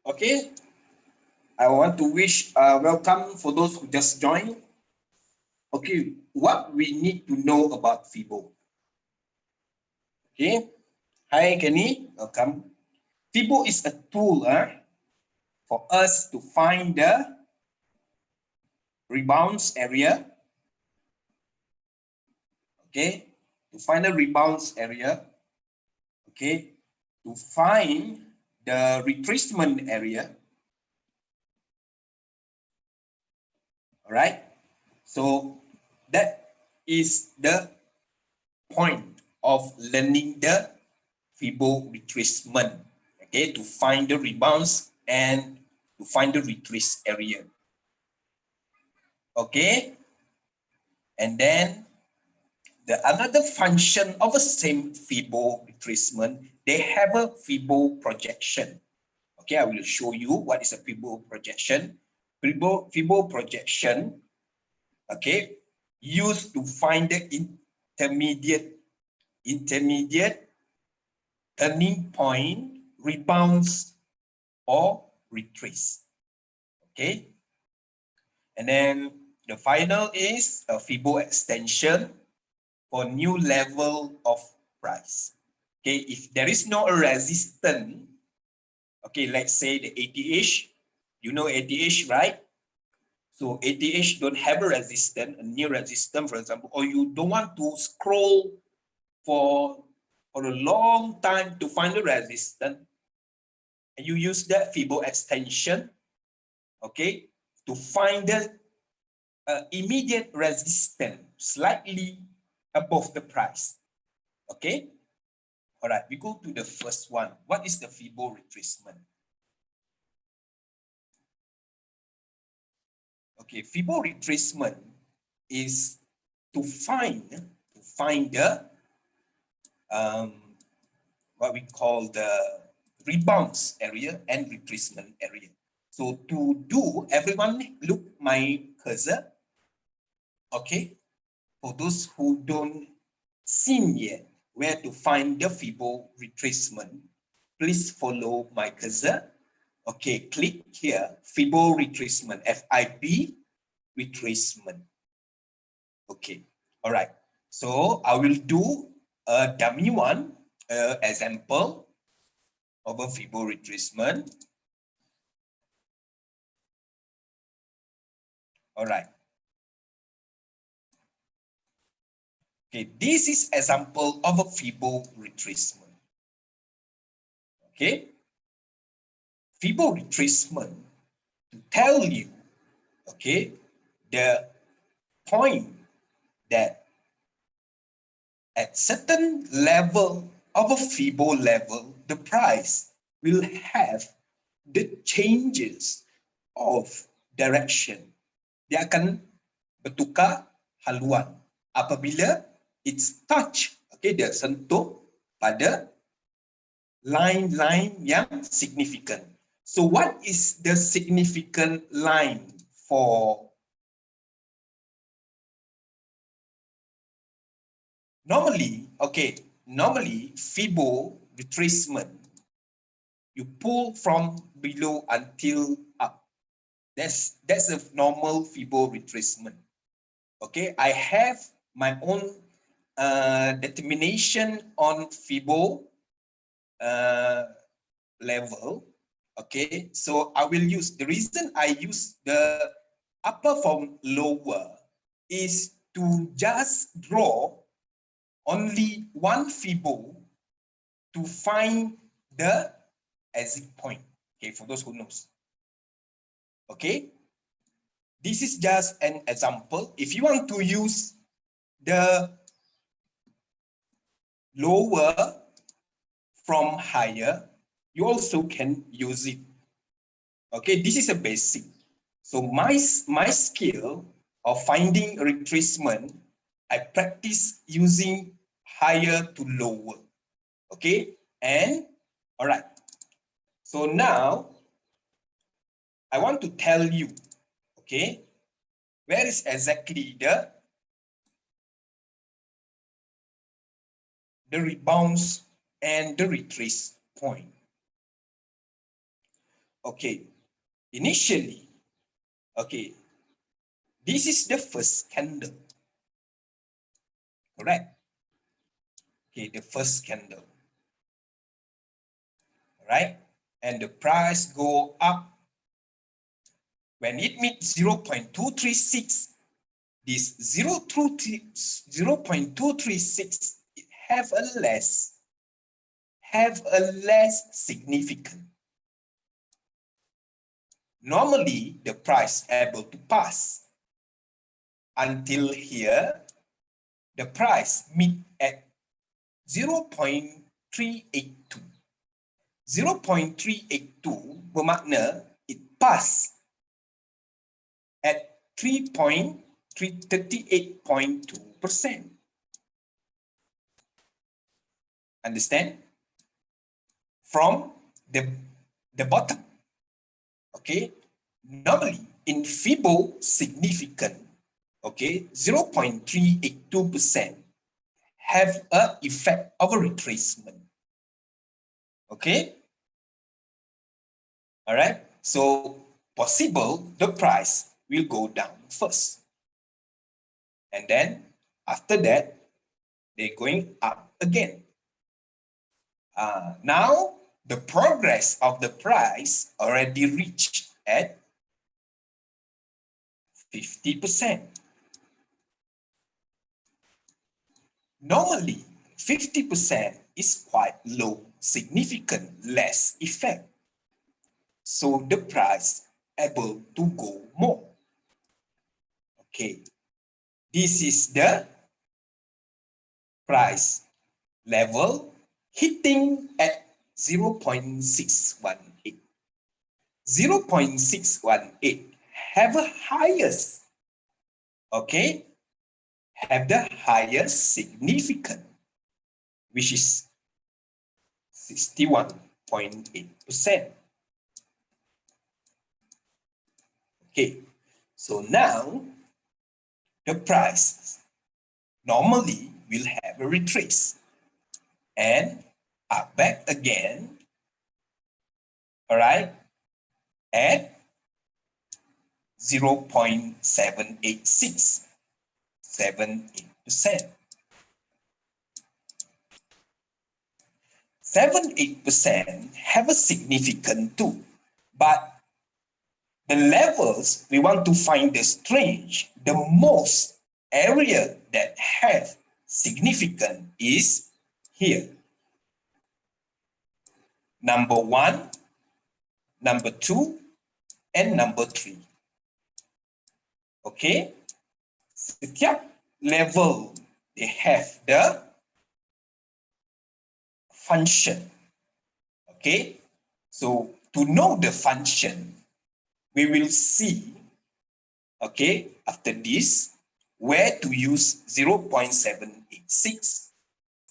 Okay, I want to wish welcome for those who just joined. Okay, what we need to know about Fibo. Okay, hi Kenny, welcome. Fibo is a tool for us to find the rebounds area. Okay, to find the rebounds area. Okay, to find the retracement area. All right, so that is the point of learning the Fibo retracement. Okay, to find the rebounds and to find the retrace area. Okay, and then the another function of the same Fibo retracement, they have a Fibo projection. Okay, I will show you what is a Fibo projection. Fibo projection, okay, used to find the intermediate turning point, rebounds, or retrace. Okay, and then the final is a Fibo extension for new level of price. Okay, if there is no resistance, okay, let's say the 80-ish, you know 80-ish, right? So 80-ish don't have a resistance, a new resistance, for example, or you don't want to scroll for a long time to find the resistance, and you use that Fibo extension, okay, to find the immediate resistance slightly above the price. Okay, all right, we go to the first one. What is the Fibo retracement? Okay, Fibo retracement is to find the what we call the rebounds area and retracement area. So to do, everyone look my cursor. Okay, for those who don't seen yet where to find the Fibo retracement, please follow my cursor. Okay, click here, Fibo retracement, FIB retracement. Okay, all right. So I will do a dummy one, example of a Fibo retracement. All right. Okay, this is example of a Fibo retracement. Okay, Fibo retracement to tell you, okay, the point that at certain level of a Fibo level, the price will have the changes of direction. Dia akan bertukar haluan apabila it's touch, okay, dia sentuh pada line-line yang significant. So what is the significant line for normally? Okay, normally Fibo retracement, you pull from below until up. That's a normal Fibo retracement. Okay, I have my own determination on Fibo level. Okay, so I will use, the reason I use the upper from lower is to just draw only one Fibo to find the exit point. Okay, for those who knows. Okay, this is just an example. If you want to use the lower from higher, you also can use it. Okay, this is a basic. So my skill of finding retracement, I practice using higher to lower. Okay, and all right. So now I want to tell you, okay, where is exactly the rebounds and the retrace point. Okay, initially, okay, this is the first candle, correct? Okay, the first candle, right? And the price go up. When it meets 0.236, this 0.236 have a less significant. Normally, the price able to pass until here. The price meet at 0.382. 0.382 bermakna it pass at 38.2%. Understand? From the bottom. Okay. Normally in Fibo significant, okay, 0.382% have an effect of a retracement. Okay. All right. So possible the price will go down first. And then after that, they're going up again. Now the progress of the price already reached at 50%. Normally, 50% is quite low, significant, less effect. So the price able to go more. Okay, this is the price level hitting at 0.618. 0.618 have a highest, okay, have the highest significance, which is 61.8%. Okay, so now the price normally will have a retrace and up back again, all right, at 0.786, 78%. 78% have a significant too, but the levels we want to find the strange, the most area that have significant is here. Number 1, number 2, and number 3. Okay, setiap level they have the function. Okay, so to know the function, we will see, okay, after this, where to use 0.786,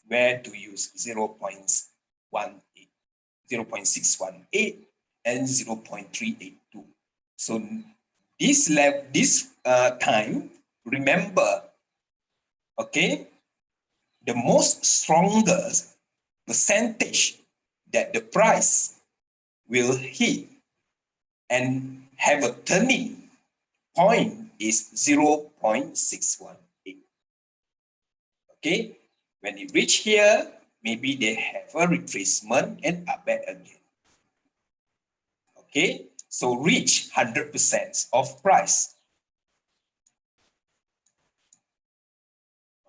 where to use 0.618, and 0.382. So this time, remember, okay, the most strongest percentage that the price will hit and have a turning point is 0.618. Okay, when you reach here, maybe they have a retracement and up back again. Okay, so reach 100% of price.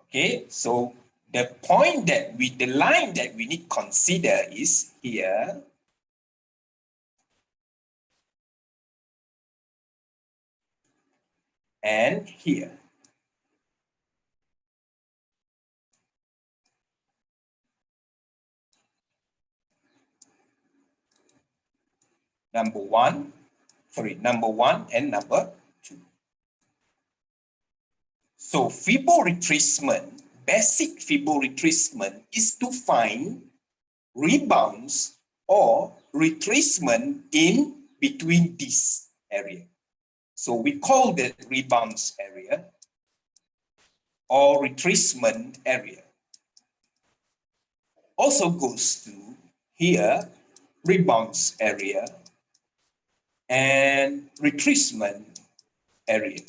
Okay, so the point that the line that we need to consider is here. And here. Number one and number 2. So Fibo retracement, basic Fibo retracement is to find rebounds or retracement in between this area. So we call that rebounds area or retracement area. Also goes to here, rebounds area and retracement area.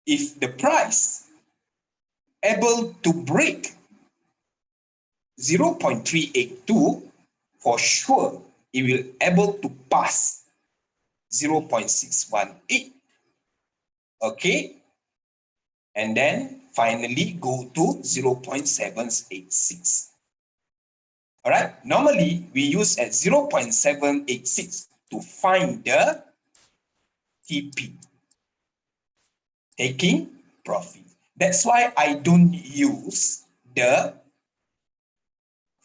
If the price able to break 0.382, for sure it will able to pass 0.618. Okay, and then finally go to 0.786. All right, normally we use at 0.786 to find the TP, taking profit. That's why I don't use the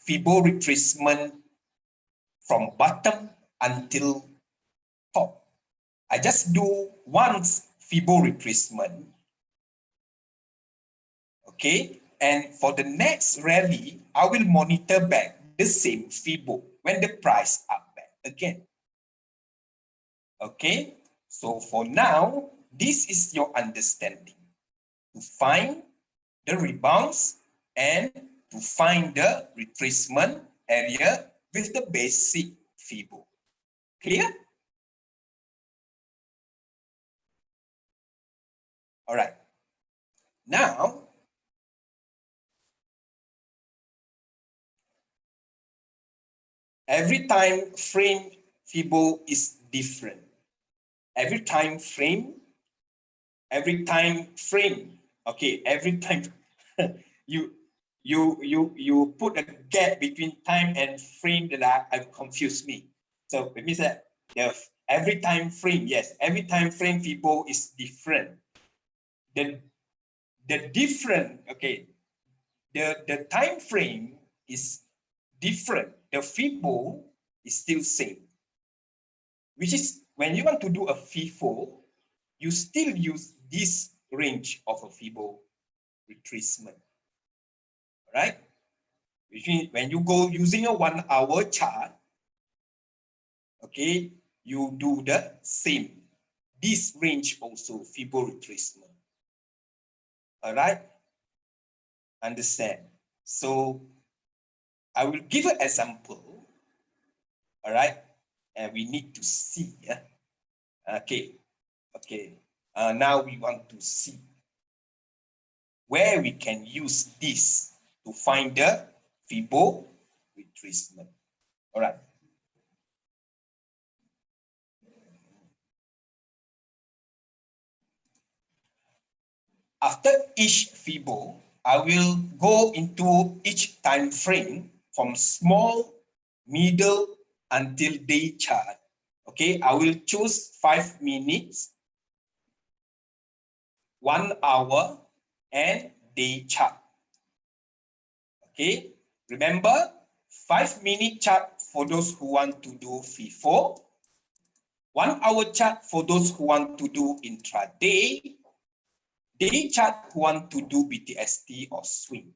Fibo retracement from bottom until top. I just do once Fibo retracement. Okay, and for the next rally, I will monitor back the same Fibo when the price up back again. Okay, so for now, this is your understanding to find the rebounds and to find the retracement area with the basic Fibo. Clear? All right. Now, every time frame Fibo is different. Every time frame, okay, every time you put a gap between time and frame that I've confused me. So it means that every time frame, yes, every time frame Fibo is different. The different, okay, the time frame is different. The Fibo is still same. Which is when you want to do a FIFO, you still use this range of a Fibo retracement. Right? Which means when you go using a 1 hour chart, okay, you do the same. This range also Fibo retracement. All right? Understand? So I will give an example. All right? And we need to see. Yeah? Okay. Okay. Now we want to see where we can use this to find the Fibo retracement. All right. After each Fibo, I will go into each time frame from small, middle until day chart. Okay, I will choose 5 minutes, 1 hour, and day chart. Okay, remember 5-minute chart for those who want to do FIFO, 1 hour chart for those who want to do intraday, day chart who want to do BTST or swing.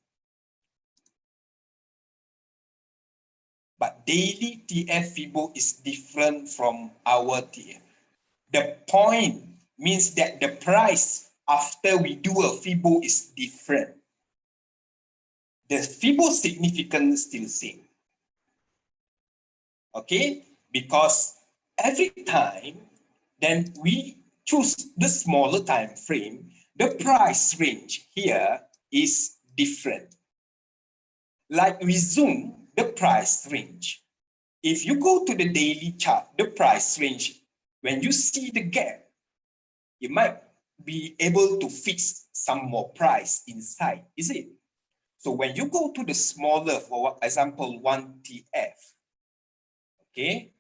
But daily TF Fibo is different from our TF. The point means that the price after we do a Fibo is different. The Fibo significance is still same. Okay, because every time then we choose the smaller time frame, the price range here is different. Like we zoom the price range. If you go to the daily chart, the price range, when you see the gap, you might be able to fix some more price inside, is it? So when you go to the smaller, for example, 1 TF, okay?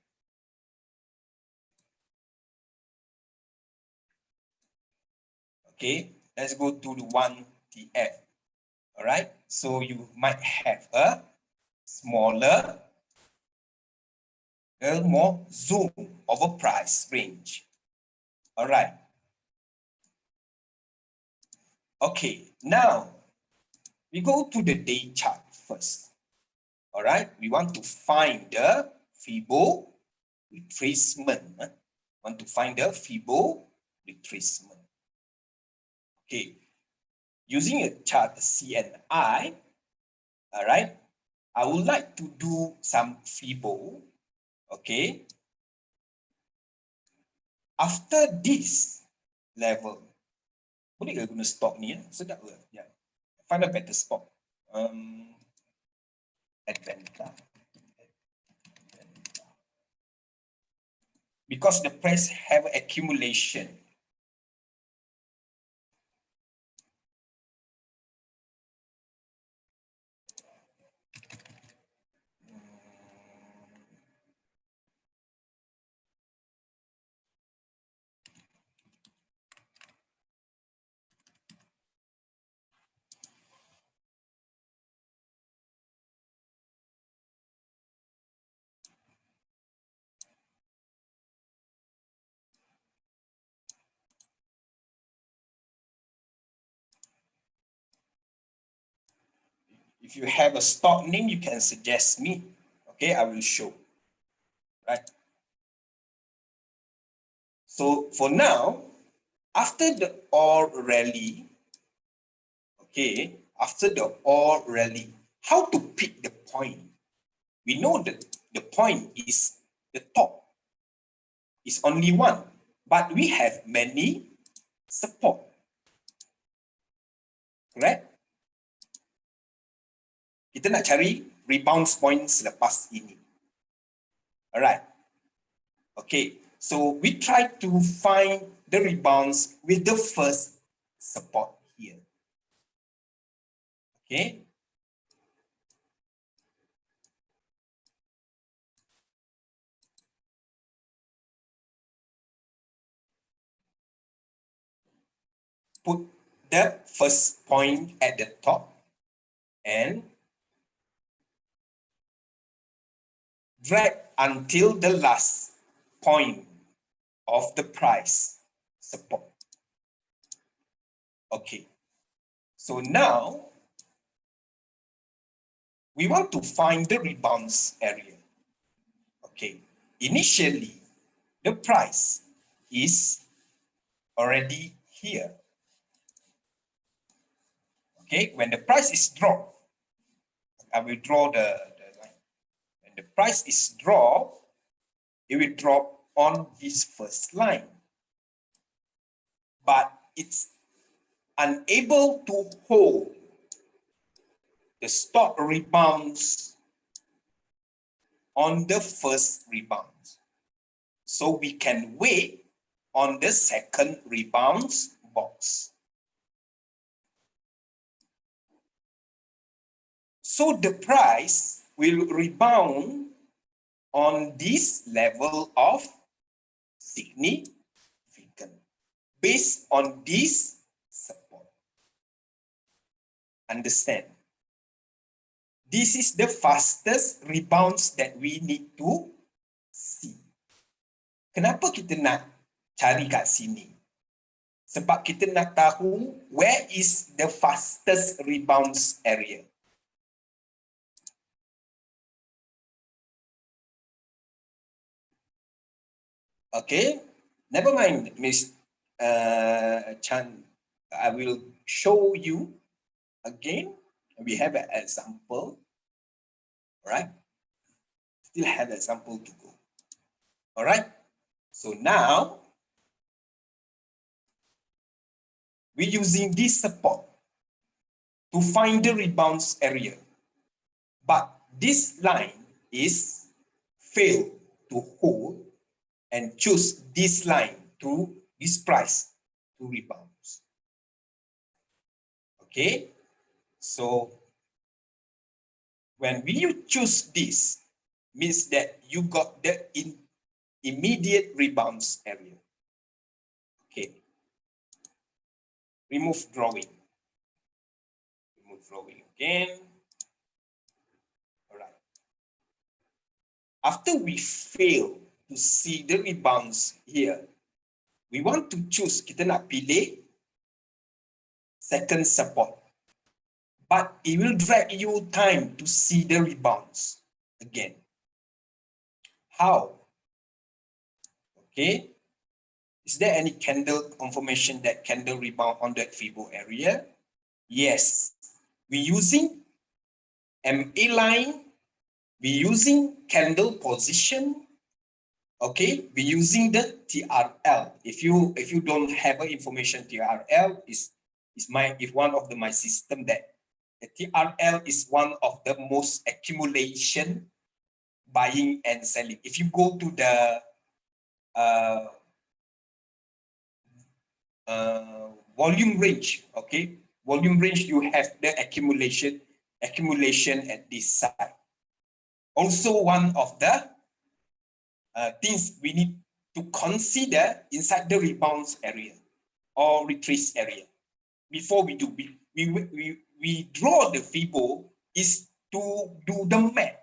Okay, let's go to the 1 TF, all right? So you might have a smaller, a more zoom of a price range, all right? Okay, now we go to the day chart first. All right, we want to find the Fibo retracement. Want to find the Fibo retracement. Okay, using a chart CNI, all right, I would like to do some Fibo, okay, after this level, boleh ke guna stop ni? Sedap ke? Yeah. Find a better spot. Advanta. Because the price have accumulation. If you have a stock name, you can suggest me. Okay, I will show. Right. So for now, after the all rally, okay, after the all rally, how to pick the point? We know that the point is the top. It's only one, but we have many support. Correct? Kita nak cari rebound point selepas ini. Alright. Okay, so we try to find the rebounds with the first support here. Okay. Put the first point at the top and drag until the last point of the price support. Okay, so now we want to find the rebounds area. Okay, initially the price is already here. Okay, when the price is dropped, I will draw the line. When the price is dropped, it will drop on this first line. But it's unable to hold the stock rebounds on the first rebound. So we can wait on the second rebounds box. So the price will rebound on this level of significant based on this support. Understand? This is the fastest rebounds that we need to see. Kenapa kita nak cari kat sini? Sebab kita nak tahu where is the fastest rebounds area. Okay, never mind, Miss Chan. I will show you again. We have an example. All right, still have an example to go. All right, so now we're using this support to find the rebounds area, but this line is failed to hold and choose this line to this price to rebounds. Okay, so when you choose this, means that you got the immediate rebounds area. Okay, remove drawing. Remove drawing again. All right. After we fail to see the rebounds here, we want to choose, kita nak pilih second support, but it will drag you time to see the rebounds again. How? Okay, is there any candle confirmation that candle rebound on that Fibo area? Yes, we're using MA line, we're using candle position. Okay, we're using the TRL. If you don't have a information, TRL is one of my system that the TRL is one of the most accumulation buying and selling. If you go to the volume range, okay, volume range, you have the accumulation at this side. Also, one of the things we need to consider inside the rebounds area or retrace area. Before we do, we draw the Fibo is to do the math,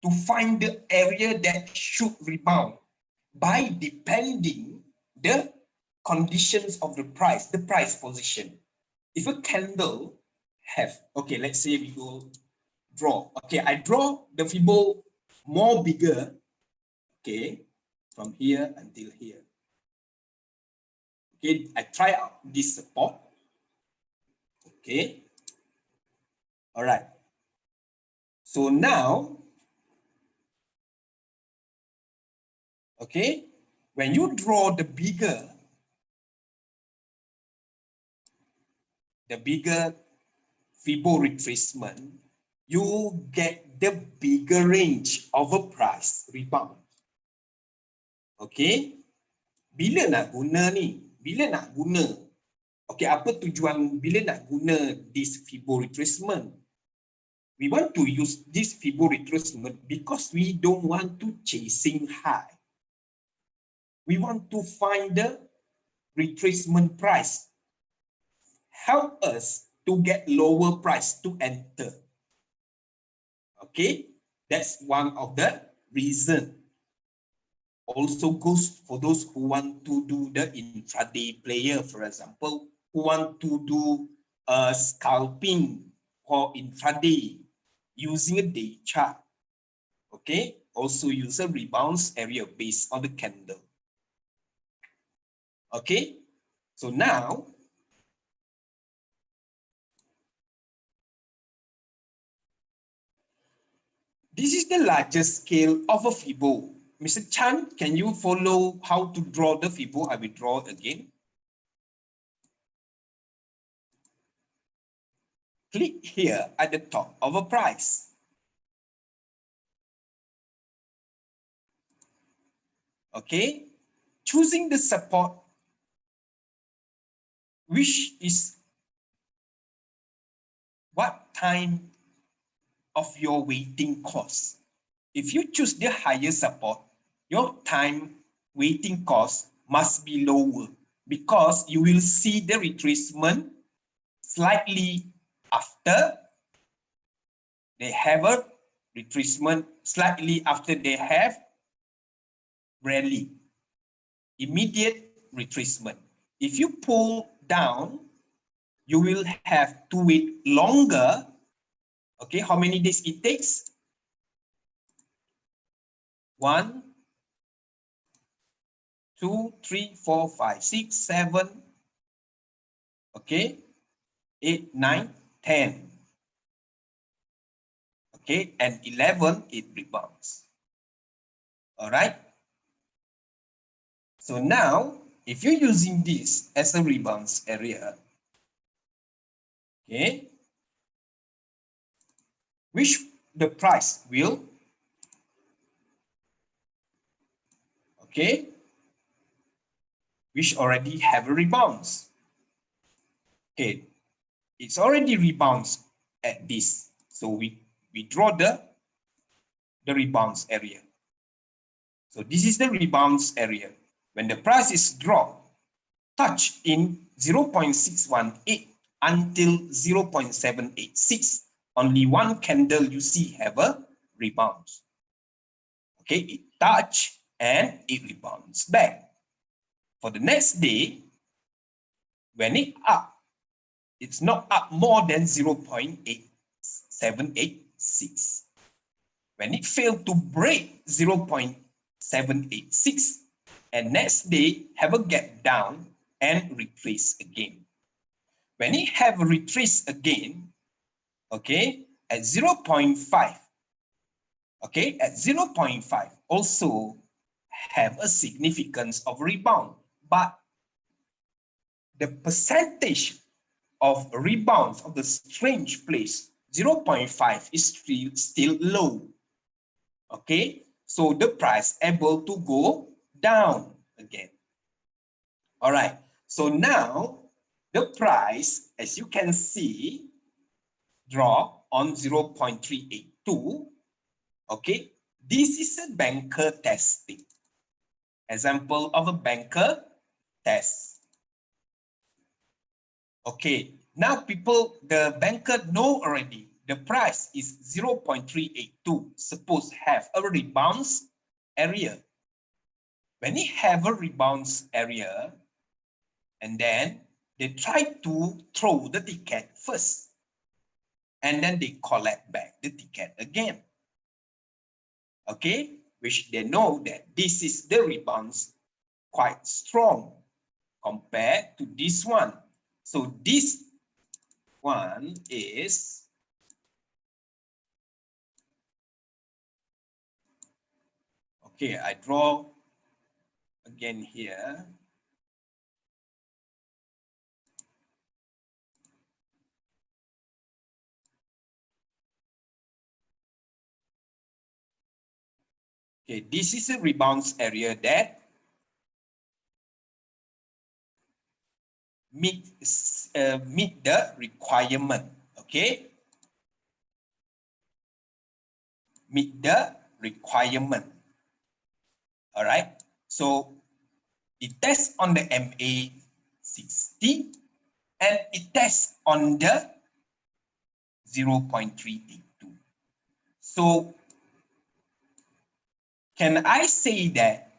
to find the area that should rebound by depending the conditions of the price position. If a candle have, okay, let's say we go draw. Okay, I draw the Fibo more bigger, okay, from here until here. Okay, I try out this support. Okay, all right. So now, okay, when you draw the bigger Fibo retracement, you get the bigger range of a price rebound. Okay, bila nak guna ni? Bila nak guna? Okay, apa tujuan bila nak guna this Fibo retracement? We want to use this Fibo retracement because we don't want to chasing high. We want to find the retracement price. Help us to get lower price to enter. Okay, that's one of the reason. Also goes for those who want to do the intraday player, for example, who want to do scalping or intraday using a day chart. Okay, also use a rebounds area based on the candle. Okay, so now this is the largest scale of a Fibo. Mr. Chan, can you follow how to draw the Fibo? I will draw again. Click here at the top of a price. Okay, choosing the support, which is what time of your waiting cost. If you choose the higher support, your time waiting cost must be lower because you will see the retracement slightly after they have a retracement, slightly after they have rally, immediate retracement. If you pull down, you will have to wait longer. Okay, how many days it takes? 1, 2, 3, 4, 5, 6, 7, okay, 8, 9, 10. Okay, and 11, it rebounds. All right. So now, if you're using this as a rebounds area, okay, which the price will, okay, which already have a rebounds. Okay, it's already rebounds at this. So we draw the rebounds area. So this is the rebounds area. When the price is dropped, touch in 0.618 until 0.786, only one candle you see have a rebound. Okay, it touch and it rebounds back. For the next day, when it up, it's not up more than 0.8786. When it failed to break 0.786, and next day have a gap down and retrace again. When it have a retrace again, okay, at 0.5, okay, at 0.5 also have a significance of rebound, but the percentage of rebounds of the strange place, 0.5, is still low. Okay, so the price able to go down again. All right, so now the price, as you can see, drop on 0.382. Okay, this is a banker testing. Example of a banker test. Okay, now the banker know already the price is 0.382. Suppose have a rebounds area. When it have a rebounds area, and then they try to throw the ticket first, and then they collect back the ticket again. Okay, which they know that this is the rebounds quite strong compared to this one. So this one is okay. I draw again here. Okay, this is a rebounds area that meet the requirement. Okay, meet the requirement. All right, so it tests on the MA 60 and it tests on the 0.382. So can I say that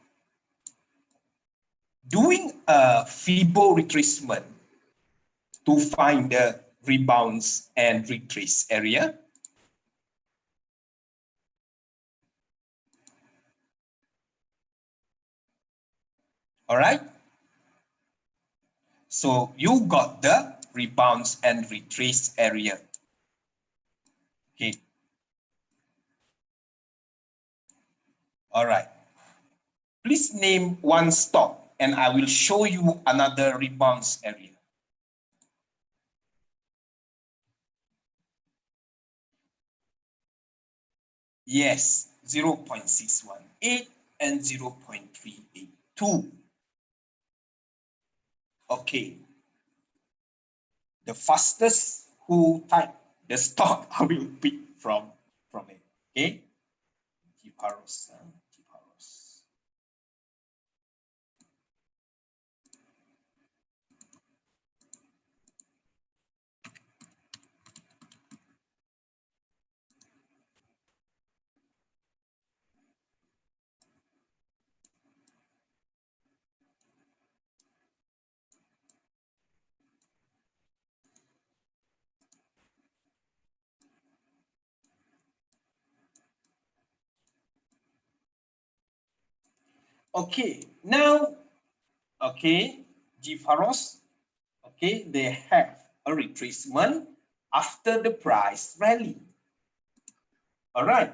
doing a Fibo retracement to find the rebounds and retrace area? All right. So you got the rebounds and retrace area. Okay. All right. Please name one stock and I will show you another rebounds area. Yes, 0.618 and 0.382. Okay. The fastest who type the stock I will pick from it. Okay. Bursa. Okay, now, okay, G-Faros, okay, they have a retracement after the price rally. All right.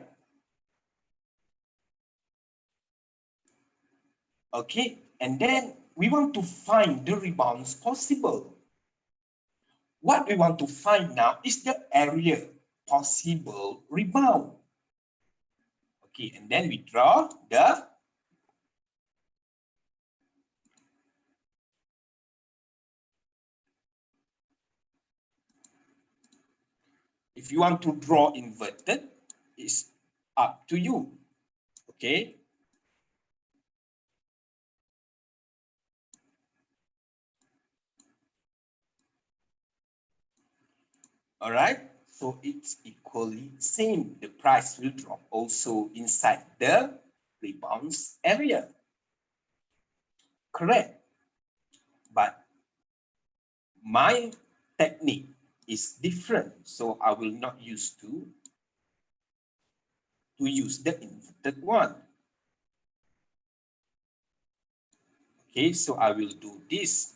Okay, and then we want to find the rebounds possible. What we want to find now is the area possible rebound. Okay, and then we draw the if you want to draw inverted, it's up to you. Okay. All right. So it's equally same. The price will drop also inside the rebounds area. Correct. But my technique is different. So I will not use to use the inverted one. Okay, so I will do this.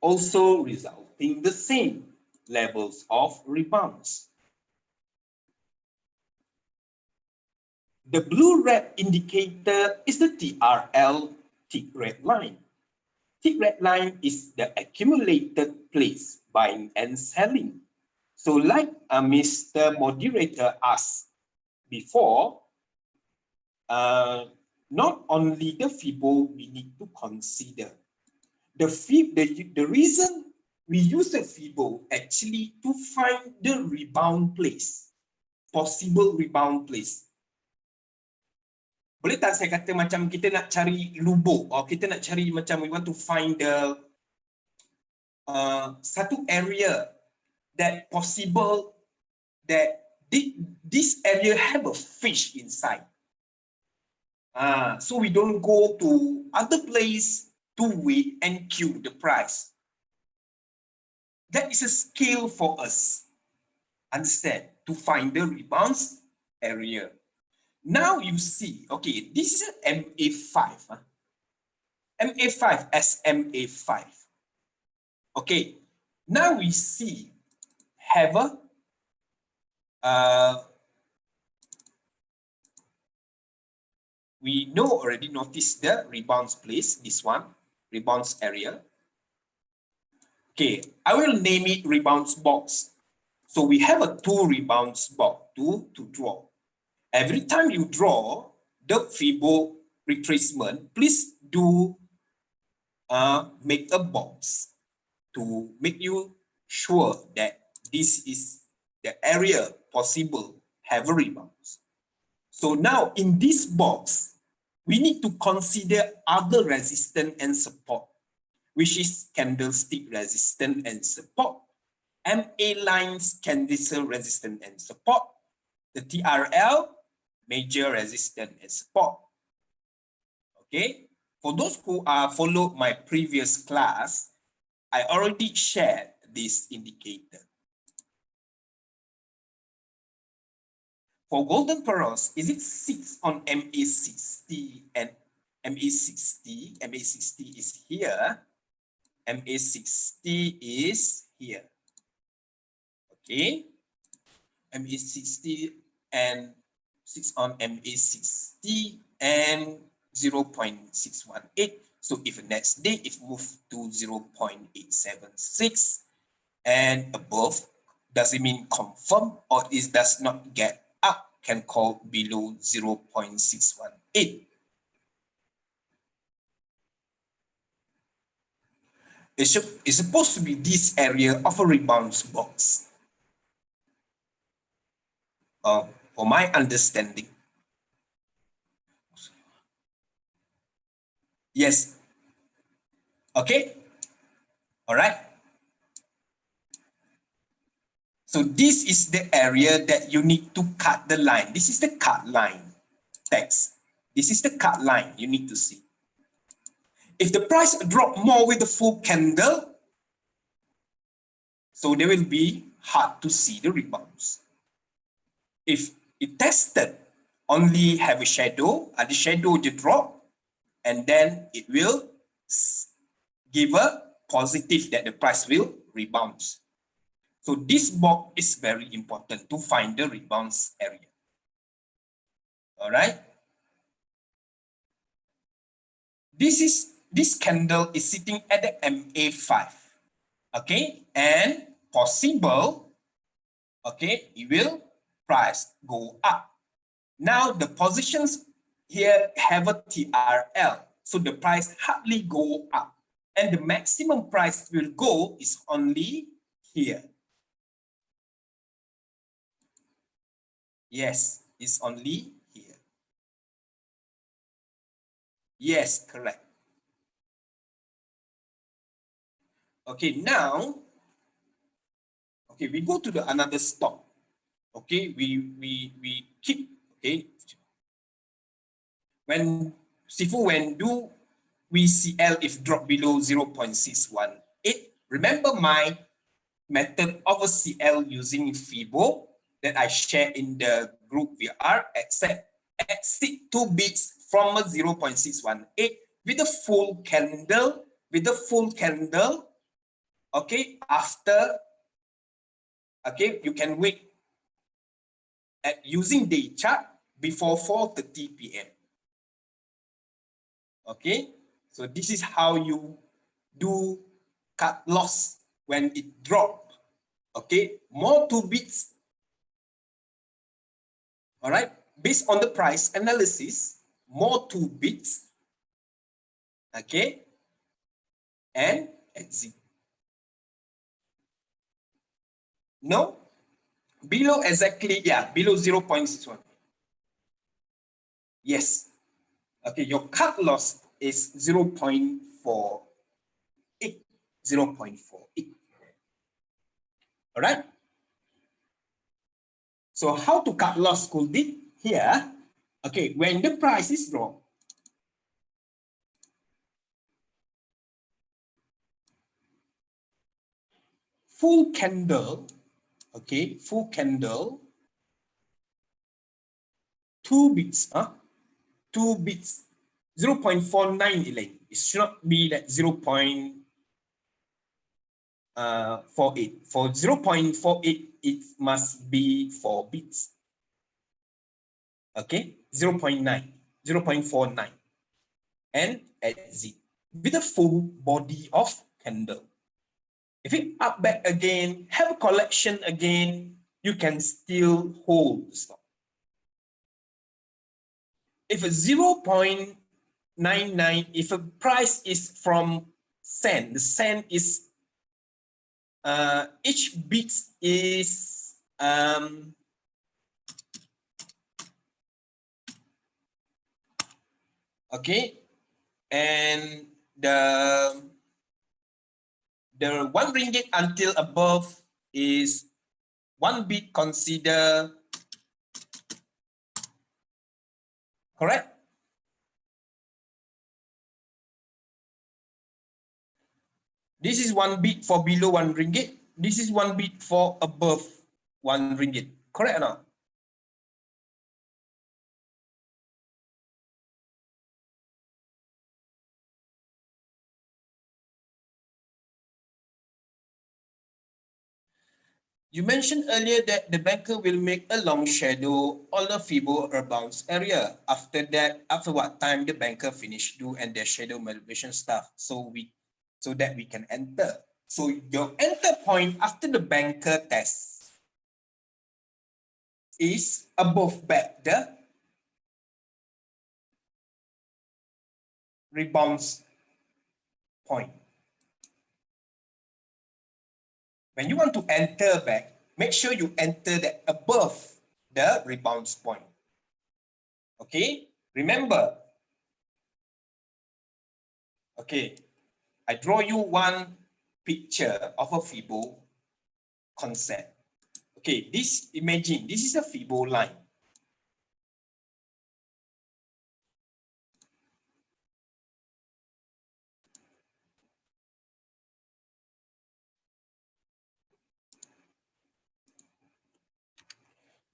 Also resulting the same levels of rebounds. The blue-red indicator is the TRL, tick red line. Tick red line is the accumulated place buying and selling. So like Mr. Moderator asked before, not only the FIBO we need to consider. The reason we use the FIBO actually to find the rebound place, possible rebound place. Boleh tak saya kata macam kita nak cari lubuk, or kita nak cari macam we want to find the satu area that possible that this area have a fish inside. So we don't go to other place to wait and queue the price. That is a skill for us, understand, to find the rebounds area. Now you see, okay, this is an MA5. MA5 as MA5. Okay, now we see have a we know already notice the rebounds place, this one, rebounds area. Okay, I will name it rebounds box. So we have a 2 rebounds box, 2 to draw. Every time you draw the FIBO retracement, please do make a box to make you sure that this is the area possible have a rebound. So now in this box, we need to consider other resistance and support, which is candlestick resistance and support, MA lines candlestick resistance and support, the TRL major resistance and support. Okay, for those who followed my previous class, I already shared this indicator. For golden pearls, is it 6 on MA60 and MA60? MA60 is here. MA60 is here. Okay, MA60 and 6 on MA60 and 0.618. So if next day, if move to 0.876 and above, does it mean confirm, or it does not get up, can call below 0.618? It's supposed to be this area of a rebound box. For my understanding. Yes. Okay. All right. So this is the area that you need to cut the line. This is the cut line text. This is the cut line you need to see. If the price drop more with the full candle, so they will be hard to see the rebounds. If it tested, only have a shadow, and the shadow the drop, and then it will give a positive that the price will rebound. So this box is very important to find the rebounds area. All right. This candle is sitting at the MA5. Okay, and possible, okay, it will price go up. Now the positions here have a TRL, so the price hardly go up, and the maximum price will go is only here. Yes, it's only here. Yes, correct. Okay, now, okay, we go to the another stock. Okay, we keep, okay. When do VCL if drop below 0.618? Remember my method of a CL using FIBO that I share in the group VR, except exit 2 bits from a 0.618 with a full candle, okay, after, okay, you can wait at using day chart, before 4:30 p.m. Okay, so this is how you do cut loss when it drop. Okay, more 2 bits. All right, based on the price analysis, more 2 bits. Okay, and exit. No, below exactly, yeah, below 0.61. Yes. Okay, your cut loss is 0.48. 0.48. All right. So how to cut loss, Kuldeep? Here, okay, when the price is drop, full candle, okay, full candle, 2 bits, 2 bits, 0.49. It should not be that 0.48. For 0.48, it must be 4 bits. Okay, 0.9, 0.49, and exit with a full body of candle. If it up back again, have a collection again, you can still hold the stock. If a 0.99, if a price is from cent, the cent is each bit is okay, and the 1 ringgit until above is 1 bit consider correct. This is 1 bit for below 1 ringgit. This is 1 bit for above 1 ringgit. Correct or not? You mentioned earlier that the banker will make a long shadow on the Fibo or bounce area. After that, after what time the banker finish do and their shadow manipulation stuff, so that we can enter. So your enter point after the banker test is above back the rebounds point. When you want to enter back, make sure you enter that above the rebounds point. Okay, remember. Okay, I draw you one picture of a Fibo concept. Okay, imagine this is a Fibo line.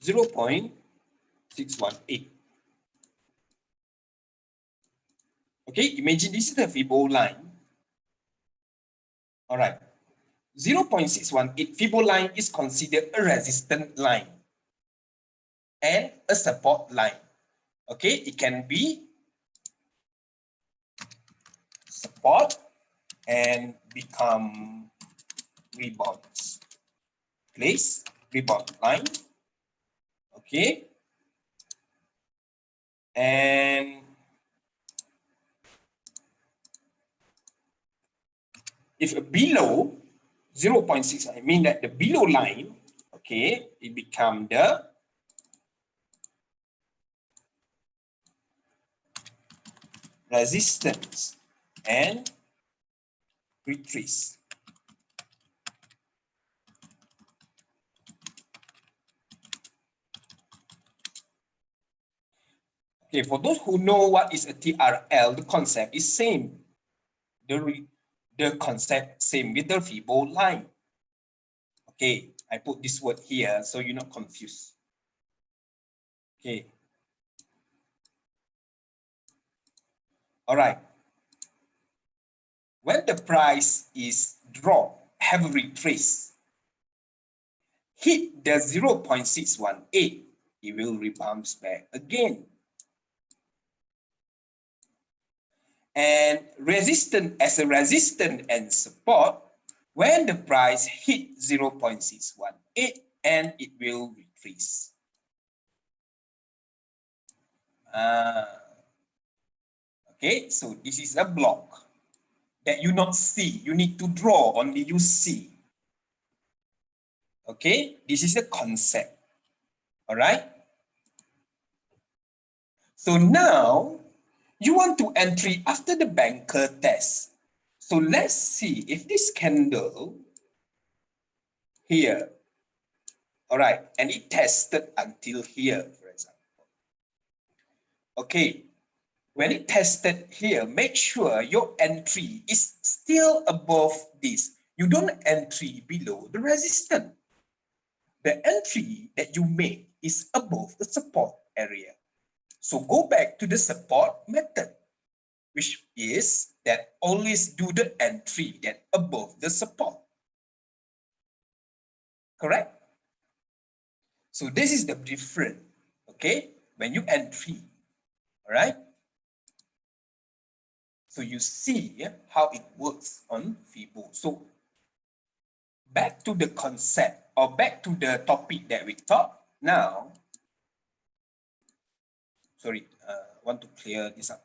.618. Okay, imagine this is the Fibo line. All right, 0.618 Fibo line is considered a resistance line and a support line. Okay, it can be support and become rebounds. Place rebound line. Okay, and if below 0.6, I mean that the below line, okay, it become the resistance and retrace. Okay, for those who know what is a TRL, the concept is same. The concept same with the Fibo line. Okay, I put this word here so you're not confused. Okay. All right. When the price is drop, have a retrace, hit the 0.618. it will rebound back again. And resistance as a resistance and support, when the price hit 0.618 and it will decrease. Okay, so this is a block that you not see. You need to draw, only you see. Okay, this is a concept. All right. So now you want to entry after the banker test. So let's see if this candle here, all right, and it tested until here, for example. Okay, when it tested here, make sure your entry is still above this. You don't entry below the resistance. The entry that you make is above the support area. So go back to the support method, which is that always do the entry that above the support. Correct? So this is the difference, okay? When you entry, all right? So you see how it works on Fibo. So back to the concept or back to the topic that we taught now. Sorry, want to clear this up.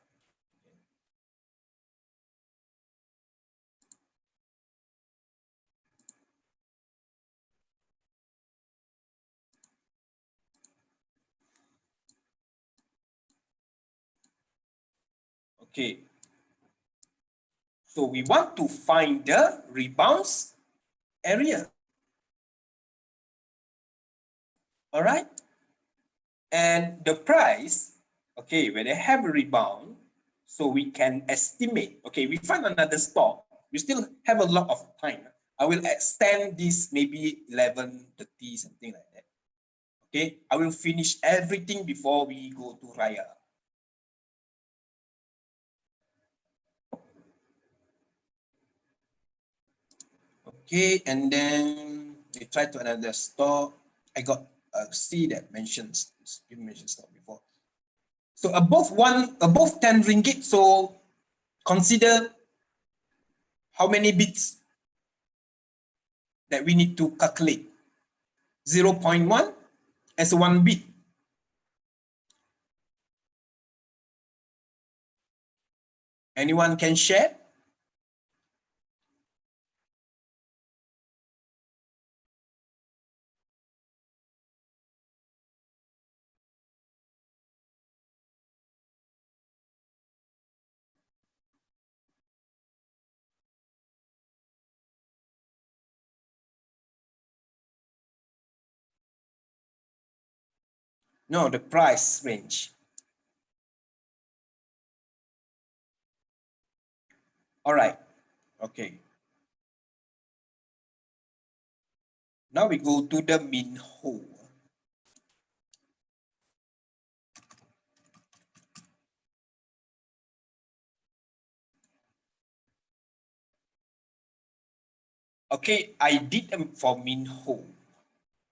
Okay. So we want to find the rebounds area. All right. And the price, okay, when they have a rebound, so we can estimate, okay, we find another stock. We still have a lot of time. I will extend this maybe 11:30, something like that. Okay, I will finish everything before we go to Raya. Okay, and then we try to another stock. I got a C that mentions, you mentioned stock before. So above 10 ringgit, so consider how many bits that we need to calculate. 0.1 as 1 bit. Anyone can share? No, the price range. All right. Okay. Now we go to the min ho. Okay, I did for min ho.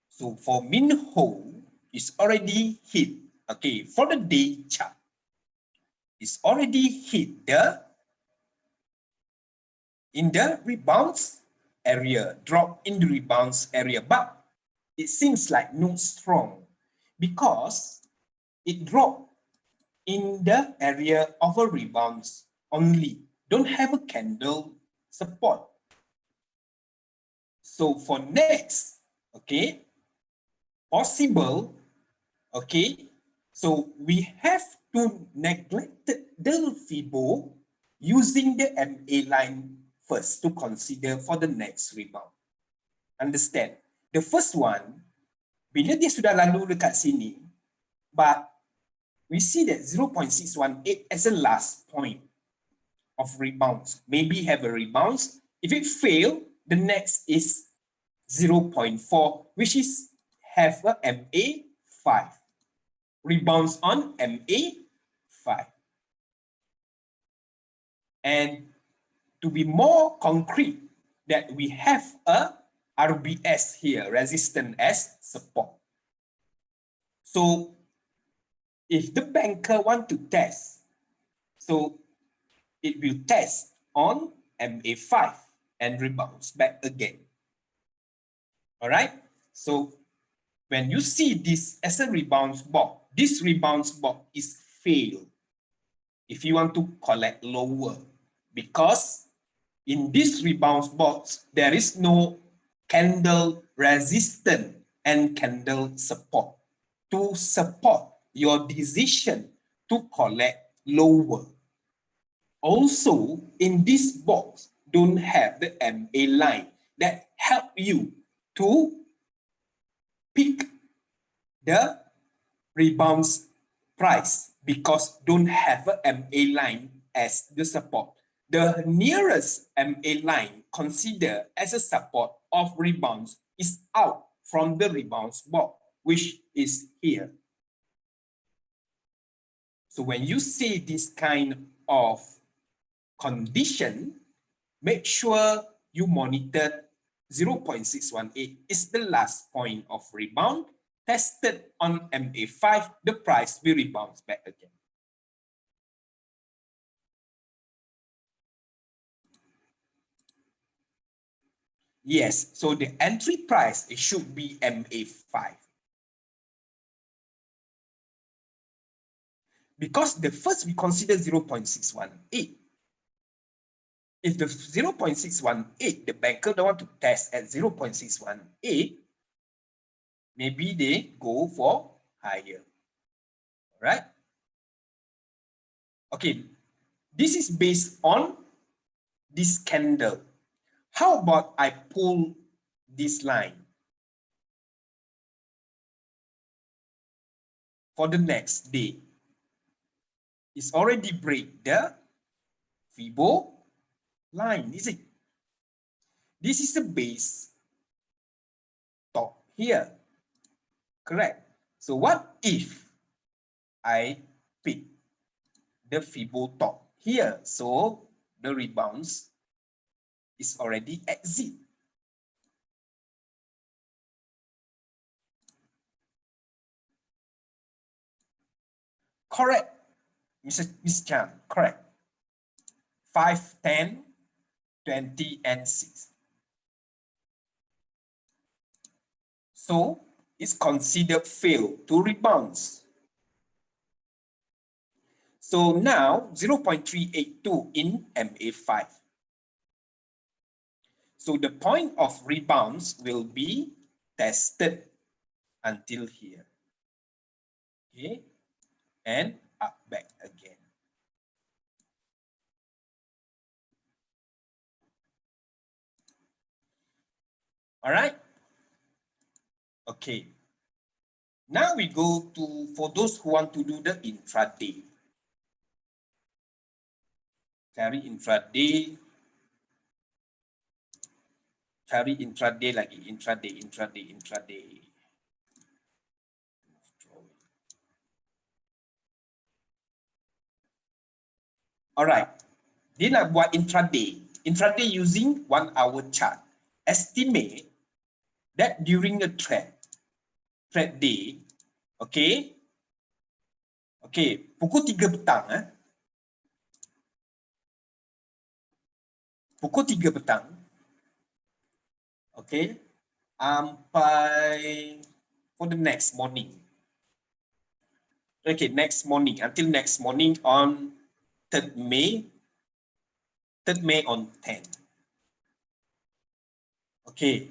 So for min ho, it's already hit. Okay, for the day chart, it's already hit in the rebounds area, drop in the rebounds area, but it seems like not strong because it dropped in the area of a rebounds only, don't have a candle support. So for next, okay, possible, okay, so we have to neglect the Fibo using the MA line first to consider for the next rebound. Understand? The first one, bila dia sudah lalu dekat sini, but we see that 0.618 as a last point of rebounds. Maybe have a rebounds. If it fail, the next is 0.4, which is have a MA5. Rebounds on MA5. And to be more concrete, that we have a RBS here, resistance as support. So if the banker want to test, so it will test on MA5 and rebounds back again. All right. So when you see this as a rebounds box, this rebounds box is failed if you want to collect lower, because in this rebounds box, there is no candle resistance and candle support to support your decision to collect lower. Also, in this box, don't have the MA line that help you to pick the rebounds price, because don't have a MA line as the support. The nearest MA line considered as a support of rebounds is out from the rebounds box, which is here. So when you see this kind of condition, make sure you monitor 0.618 is the last point of rebound. Tested on MA5, the price will rebound back again. Yes, so the entry price, it should be MA5. Because the first we consider 0.618. If the 0.618, the banker don't want to test at 0.618, maybe they go for higher. All right? Okay, this is based on this candle. How about I pull this line for the next day? It's already break the Fibo line, is it? This is the base top here, correct? So what if I pick the Fibo top here? So the rebounds is already exit. Correct, Mr. Chan, correct. 5, 10, 20, and 6. So it's considered fail to rebounds. So now 0.382 in MA5. So the point of rebounds will be tested until here. Okay, and up back again. All right. Okay. Now we go to, for those who want to do the intraday. Cari intraday. Cari intraday lagi. Intraday. Alright. Dia nak buat intraday. Intraday using 1 hour chart. Estimate that during the trade day, okay, pukul 3 petang, pukul 3 petang, okay, sampai for the next morning. Okay, next morning, until next morning on 3rd May on 10. Okay,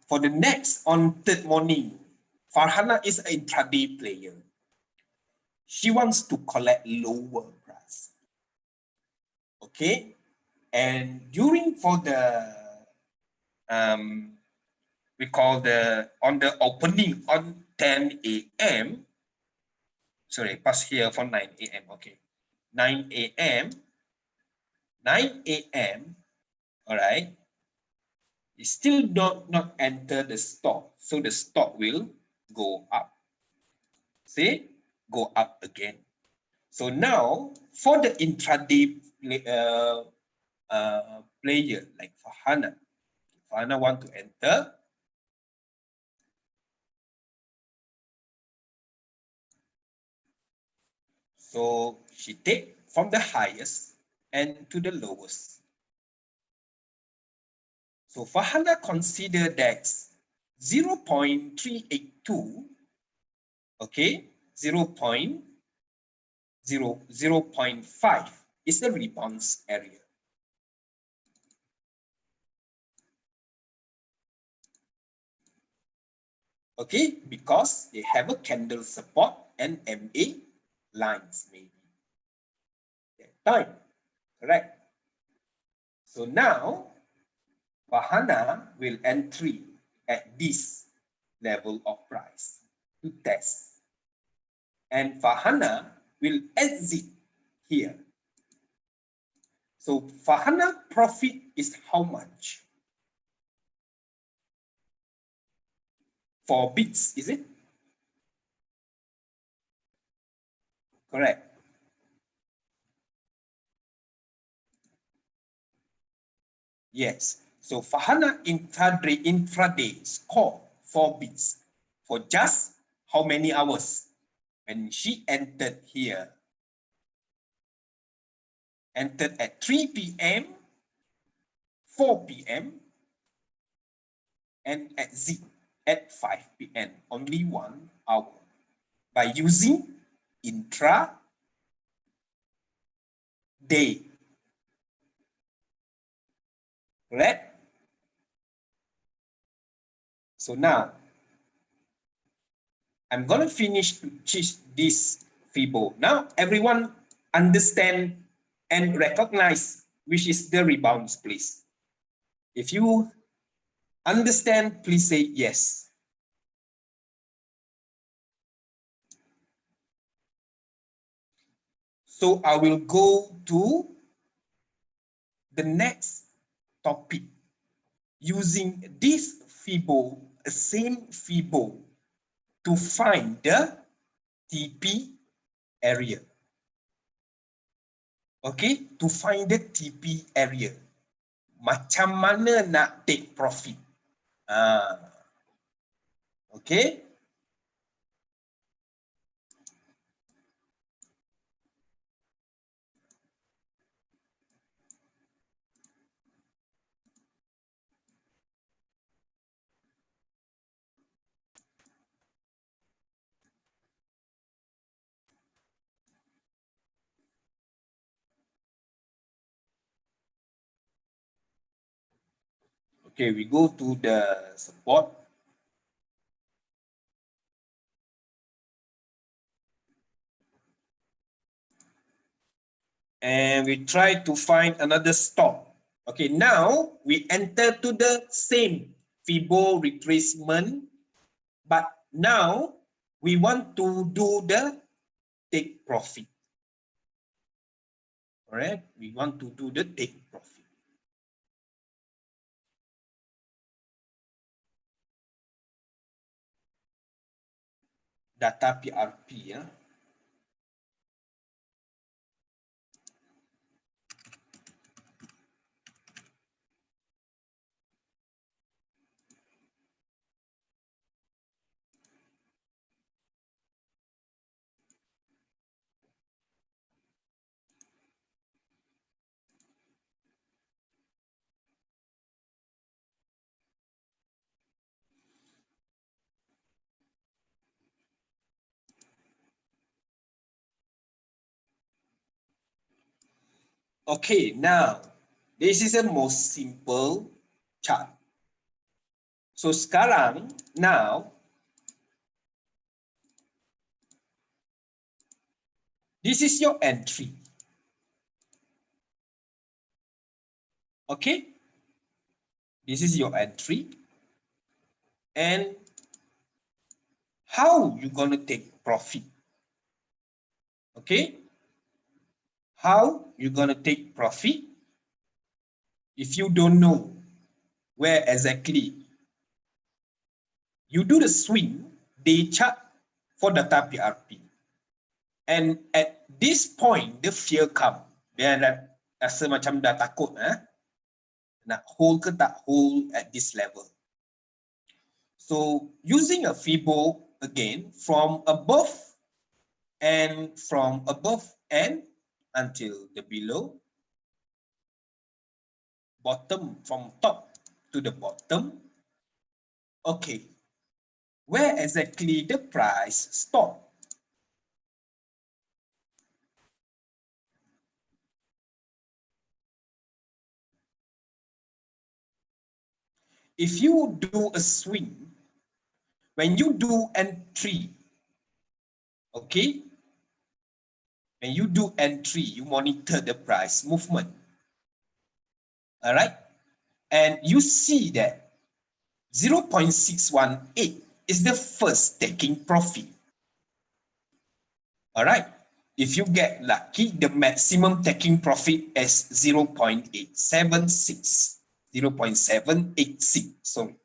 for the next on 3rd morning, Farhana is an intraday player. She wants to collect lower price. Okay, and during for the we call the on the opening on 10 a.m. Sorry, pass here for 9 a.m. Okay, 9 a.m. All right. You still not enter the stock, so the stock will go up. See, go up again. So now for the intraday player like Farhana want to enter. So she take from the highest and to the lowest. So Farhana consider that 0.382, okay, 0.5 is the rebounds area. Okay, because they have a candle support and MA lines maybe. That time, correct? So now Farhana will entry at this level of price to test. And Farhana will exit here. So Farhana profit is how much? 4 bits, is it? Correct. Yes. So Farhana intraday score 4 bits for just how many hours? When she entered here, entered at 3 p.m., 4 p.m., and exit at 5 p.m., only 1 hour, by using intraday. Correct? So now, I'm going to finish to teach this Fibo. Now, everyone understand and recognize which is the rebounds, please. If you understand, please say yes. So I will go to the next topic using this Fibo, same Fibo, to find the TP area. Okay, to find the TP area. Macam mana nak take profit? Okay. Okay, we go to the support. And we try to find another stop. Okay, now we enter to the same Fibo retracement, but now we want to do the take profit. All right, we want to do the take profit. Data PRP, yeah. Okay, now this is a most simple chart. So sekarang, now, this is your entry. Okay, this is your entry. And how you gonna take profit? Okay, how you gonna take profit if you don't know where exactly you do the swing day chart for data PRP, and at this point the fear come, dia rasa macam dah takut nak hold ke tak hold at this level. So using a Fibo again from above and from above and until the below, bottom from top to the bottom. Okay, where exactly the price stop? If you do a swing, when you do entry, okay, when you do entry, you monitor the price movement. All right, and you see that 0.618 is the first taking profit. All right, if you get lucky, the maximum taking profit is 0.876, 0.786, sorry.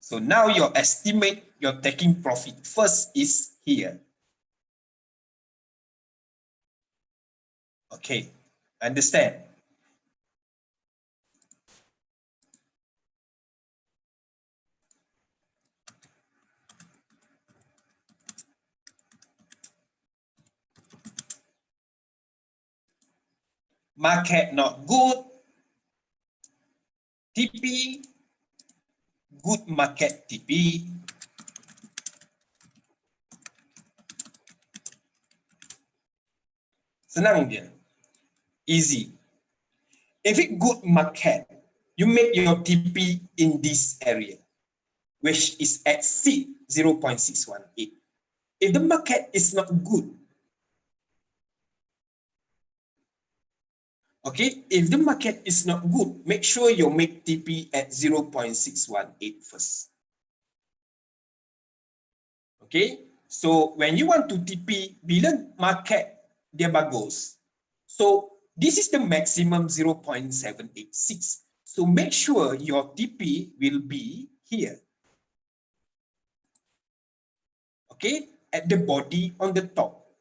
So now your estimate, your taking profit first is here. Okay, understand? Market not good, TP, good market TP. Senang dia, easy. If it good market, you make your TP in this area, which is exceed 0.618. If the market is not good, okay, if the market is not good, make sure you make TP at 0.618 first. Okay, so when you want to TP, bila market dia bagus, so this is the maximum 0.786. So make sure your TP will be here. Okay, at the body on the top.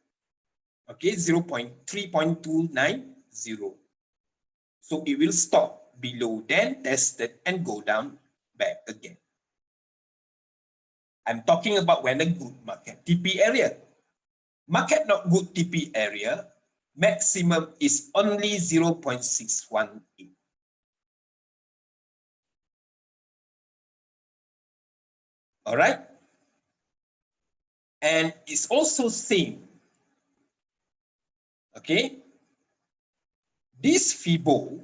Okay, 0.3.290. So it will stop below, then test it and go down back again. I'm talking about when a good market TP area. Market not good TP area, maximum is only 0.618. All right. And it's also same. Okay. This Fibo,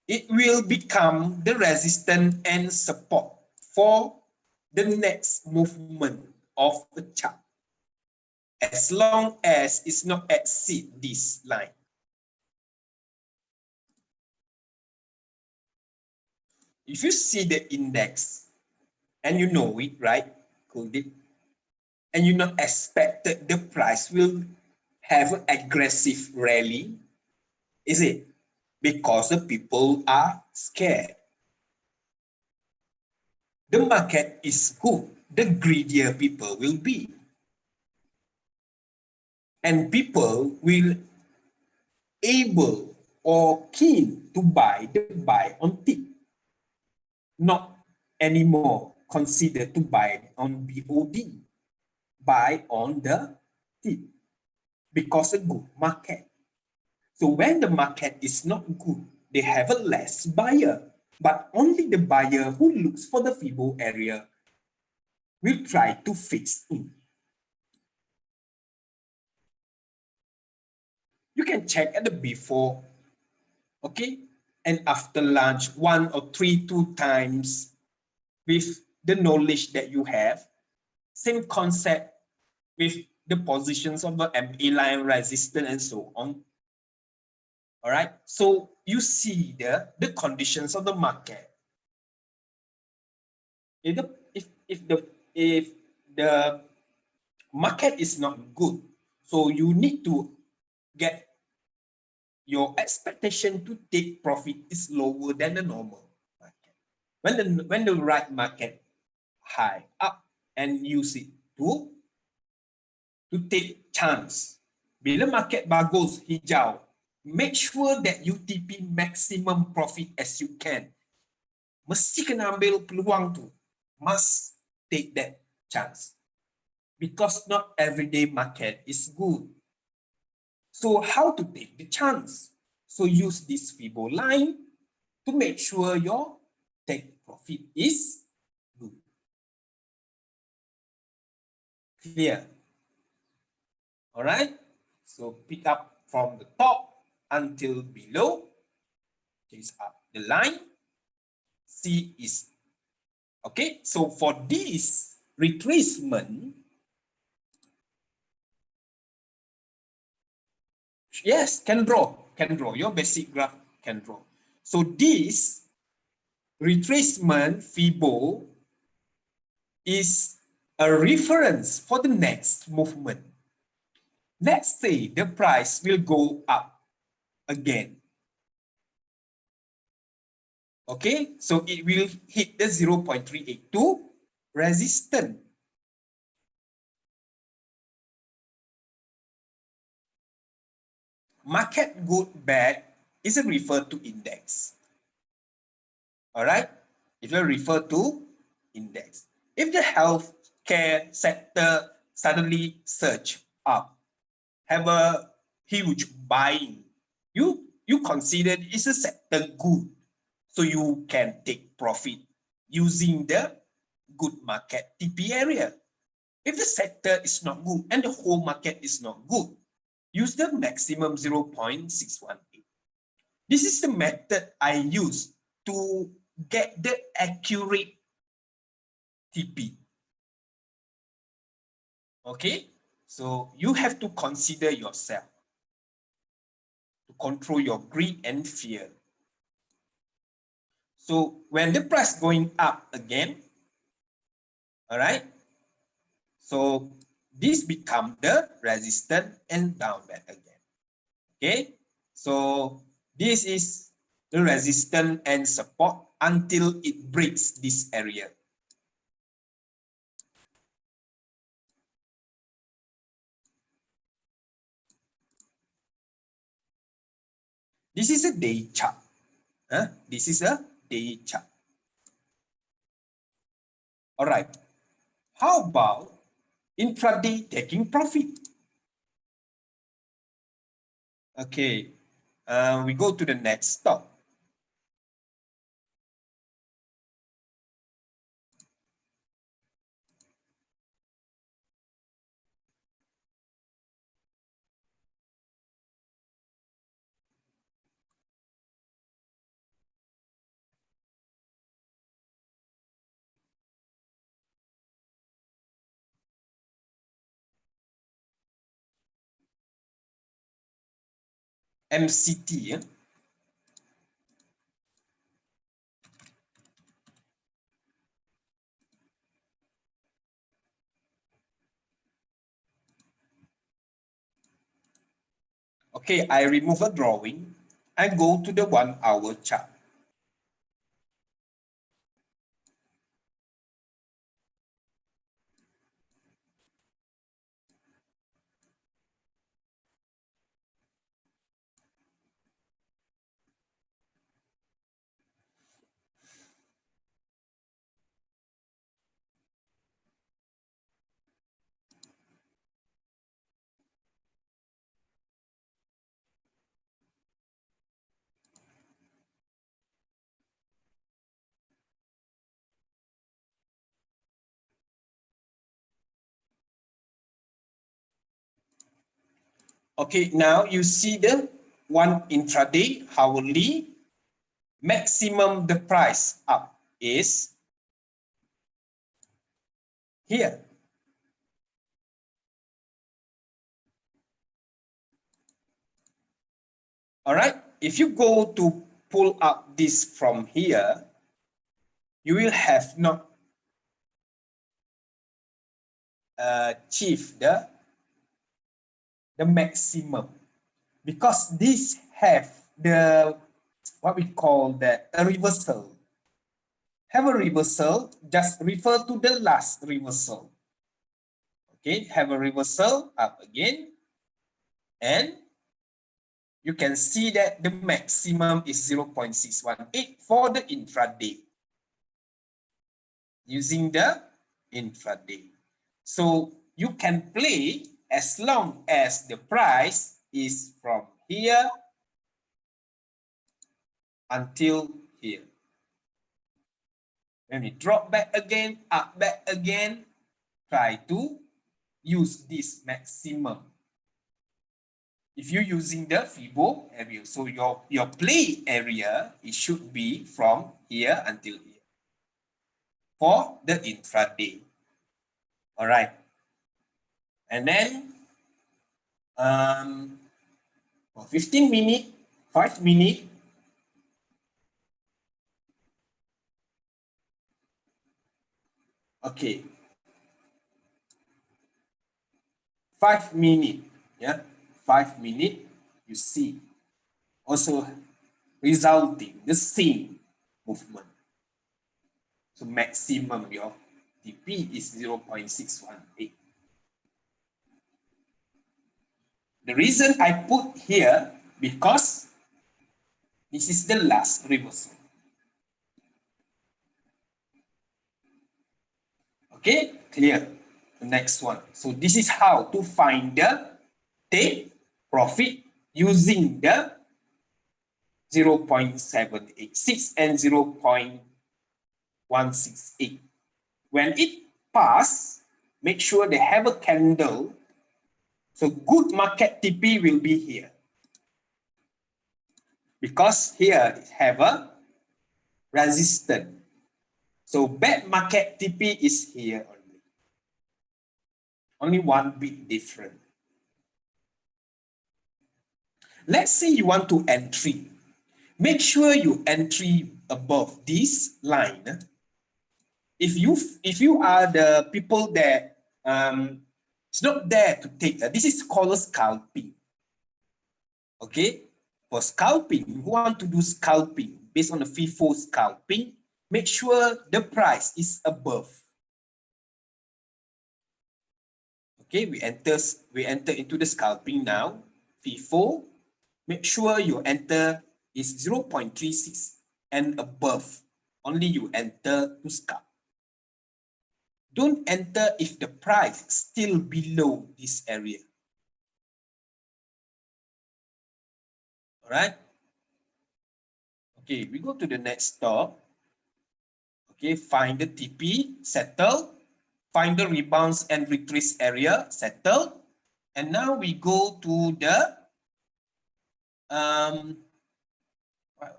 it will become the resistance and support for the next movement of the chart, as long as it's not exceed this line. If you see the index and you know it, right? And you not expected the price will have an aggressive rally, is it? Because the people are scared. The market is good, the greedier people will be. And people will able or keen to buy the buy on tip, not anymore consider to buy on BOD, buy on the tip, because a good market. So when the market is not good, they have a less buyer, but only the buyer who looks for the Fibo area will try to fix in. You can check at the before, okay, and after lunch 1 or 2 times with the knowledge that you have. Same concept with the positions of the MA line, resistance, and so on. All right, so you see the conditions of the market. If the market is not good, so you need to get your expectation to take profit is lower than the normal market. When the right market high up and use it to take chance. Bila market bagus hijau, make sure that you TP maximum profit as you can. Mesti kena ambil peluang tu. Must take that chance. because not everyday market is good. So how to take the chance? So use this Fibo line to make sure your take profit is good. Clear? All right. So pick up from the top until below. Chase up the line. C is okay. So for this retracement, yes, can draw. Your basic graph can draw. So this retracement Fibo is a reference for the next movement. Let's say the price will go up again. Okay, so it will hit the 0.382 resistance. Market good, bad is a refer to index. All right, it will refer to index. If the healthcare sector suddenly surge up, have a huge buying, you consider it's a sector good, so you can take profit using the good market TP area. If the sector is not good and the whole market is not good, use the maximum 0.618. This is the method I use to get the accurate TP. Okay, so you have to consider yourself to control your greed and fear. So when the price going up again, all right, so this become the resistance and downward again. Okay, so this is the resistance and support until it breaks this area. This is a day chart. This is a day chart. All right. How about intraday taking profit? Okay. We go to the next stop. MCT. Okay, I remove a drawing and go to the 1 hour chart. Okay, now you see the one intraday hourly maximum the price up is here. All right, if you go to pull up this from here, you will have not achieved the maximum, because this have the what we call that a reversal. Have a reversal, just refer to the last reversal. Okay, have a reversal up again, and you can see that the maximum is 0.618 for the intraday, using the intraday. So you can play as long as the price is from here until here. When it drop back again, up back again, try to use this maximum. If you're using the Fibo area, so your play area, it should be from here until here for the intraday. All right. And then for 15 minutes, 5 minutes, okay, 5 minutes, yeah, 5 minutes, you see, also resulting the same movement. So maximum your TP is 0.618. The reason I put here, because this is the last reversal. Okay, clear. The next one. So this is how to find the take profit using the 0.786 and 0.168. When it pass, make sure they have a candle. So good market TP will be here. Because here it have a resistance. So bad market TP is here only. Only one bit different. Let's say you want to entry. Make sure you entry above this line. If you are the people that it's not there to take, this is called scalping. Okay, for scalping, you want to do scalping based on the FIFO scalping. Make sure the price is above. Okay, we enter into the scalping now. FIFO, make sure you enter is 0.36 and above. Only you enter to scalp. Don't enter if the price is still below this area. All right. Okay, we go to the next stop. Okay, find the TP, settle. Find the rebounds and retrace area, settle. And now we go to the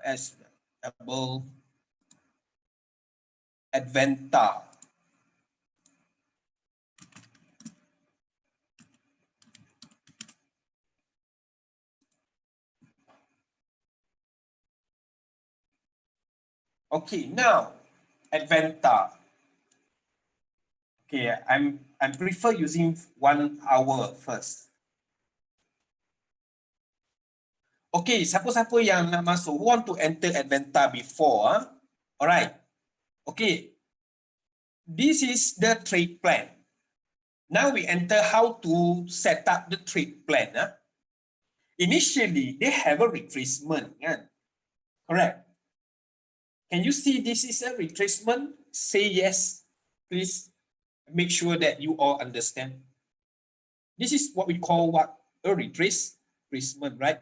as double Adventa. Okay, now Adventa. Okay, I prefer using 1 hour first. Okay, siapa-siapa yang nak masuk, who want to enter Adventa before? Alright. Okay. This is the trade plan. Now we enter how to set up the trade plan. Initially, they have a retracement. Correct. Can you see this is a retracement? Say yes, please. Make sure that you all understand. This is what we call what? A retracement, right?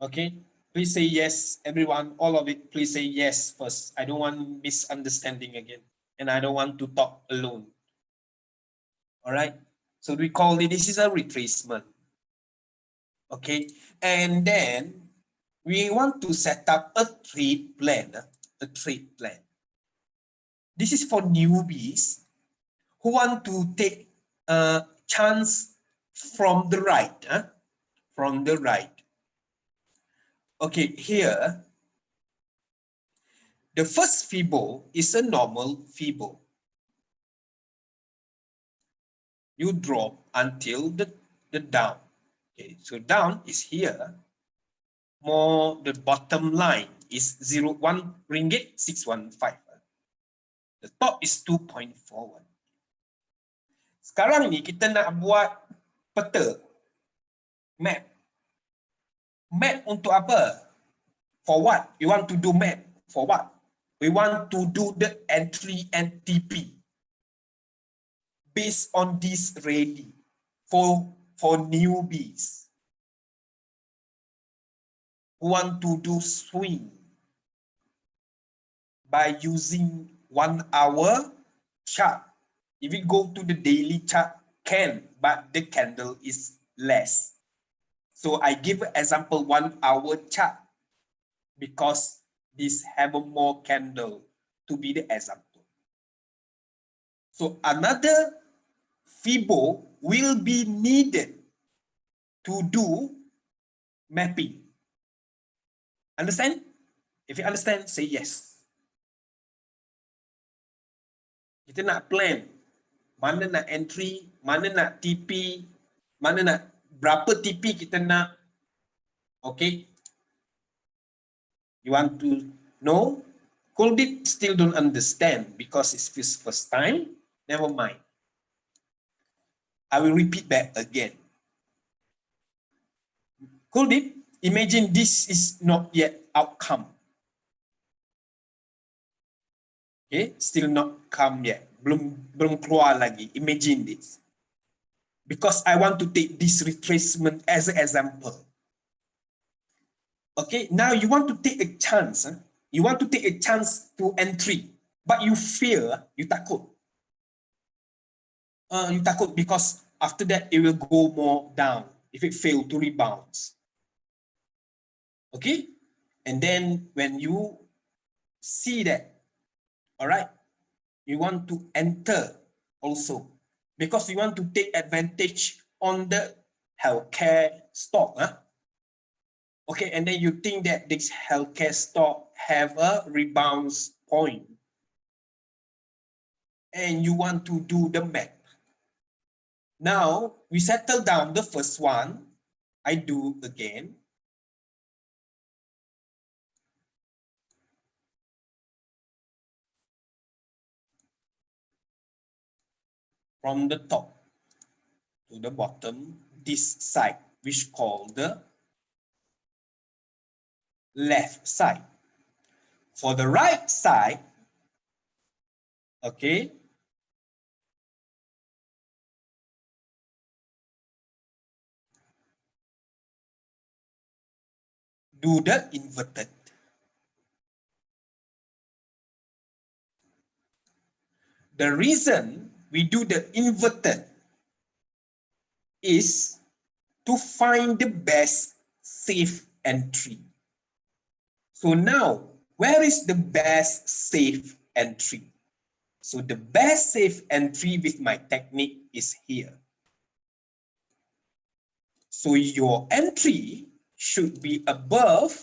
Okay, please say yes, everyone, all of it, please say yes first. I don't want misunderstanding again, and I don't want to talk alone. All right, so we call it, this is a retracement. Okay, and then we want to set up a trade plan, This is for newbies who want to take a chance from the right, from the right. Okay, here, the first Fibo is a normal Fibo. You drop until the down. Okay, so down is here. More the bottom line is 1 ringgit 615. The top is 2.41. Sekarang ni kita nak buat peta, map. Map untuk apa? For what? We want to do map. For what? We want to do the entry and TP. based on this ready for newbies who want to do swing by using 1 hour chart. If we go to the daily chart, can, but the candle is less. So I give an example 1 hour chart because this have a more candle to be the example. So another Fibo will be needed to do mapping. Understand? If you understand, say yes. Kita nak plan mana nak entry, mana nak TP, mana nak berapa TP kita nak. Okay. You want to know? Kuldip still don't understand because it's his first time. Never mind. I will repeat back again. Kuldip, imagine this is not yet outcome. Okay, still not come yet. Belum keluar lagi. Imagine this. Because I want to take this retracement as an example. Okay, now you want to take a chance. Huh? You want to take a chance to entry, but you fear, you takut. You takut because after that it will go more down if it fail to rebound. Okay, and then when you see that, all right, you want to enter also because you want to take advantage on the healthcare stock. Huh? Okay, and then you think that this healthcare stock have a rebound point and you want to do the math. Now we settle down the first one. I do again. From the top to the bottom, this side, which called the left side. For the right side, okay, do the inverted. The reason we do the inverted is to find the best safe entry. So now, where is the best safe entry? So the best safe entry with my technique is here. So your entry should be above,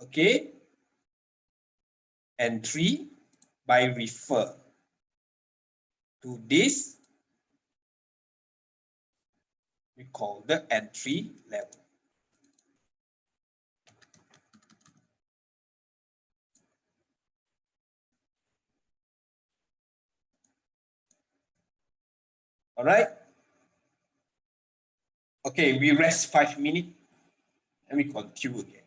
okay, entry by refer to this, we call the entry level. All right. Okay, we rest 5 minutes and we continue again.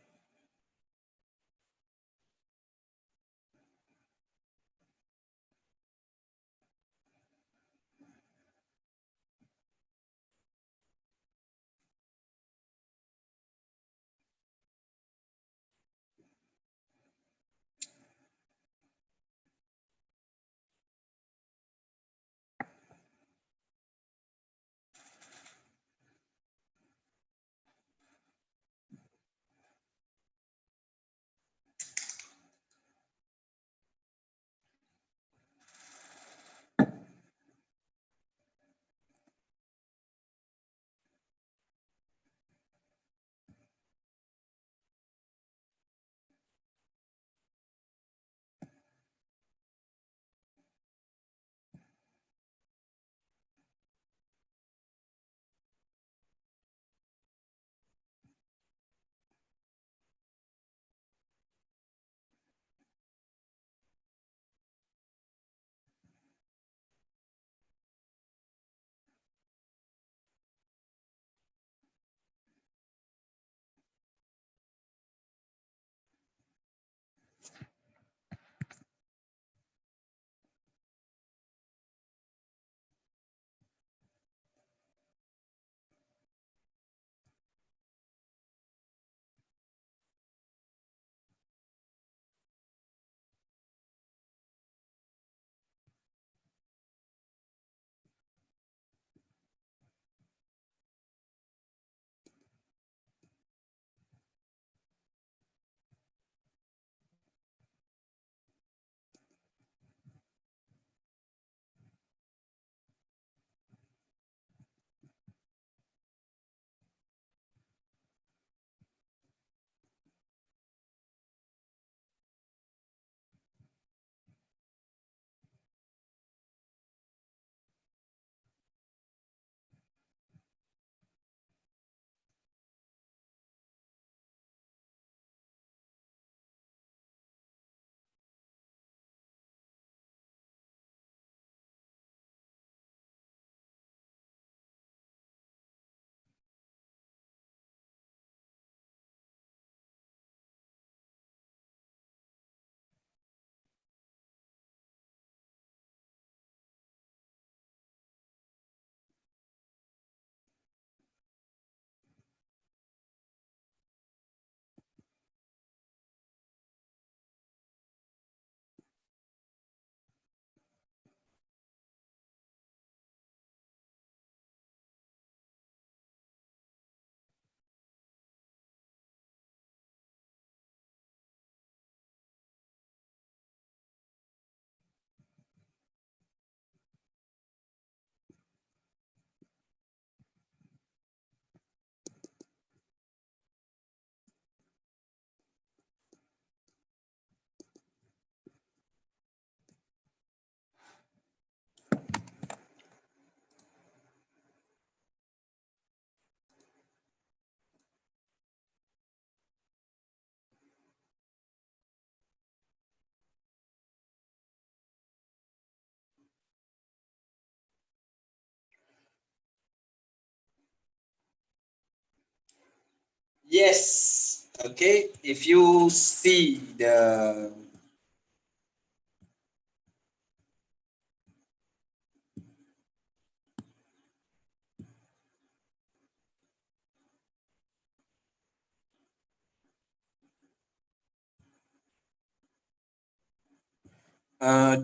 Yes. Okay. If you see the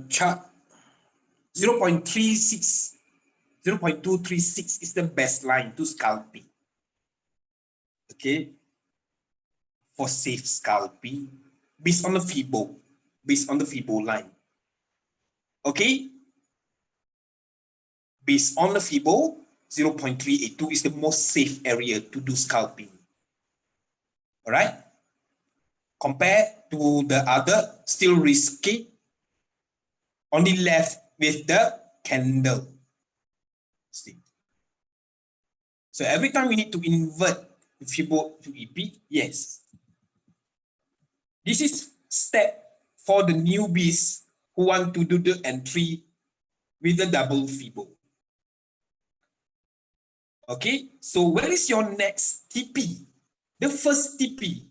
chart 0.36, 0.236 is the best line to scalping. Okay. For safe scalping based on the Fibo line. Okay. Based on the Fibo, 0.382 is the most safe area to do scalping. All right. Compared to the other, still risky. Only left with the candle stick. So every time we need to invert Fibo to EP, yes. This is step for the newbies who want to do the entry with the double Fibo. Okay, so where is your next TP? The first TP,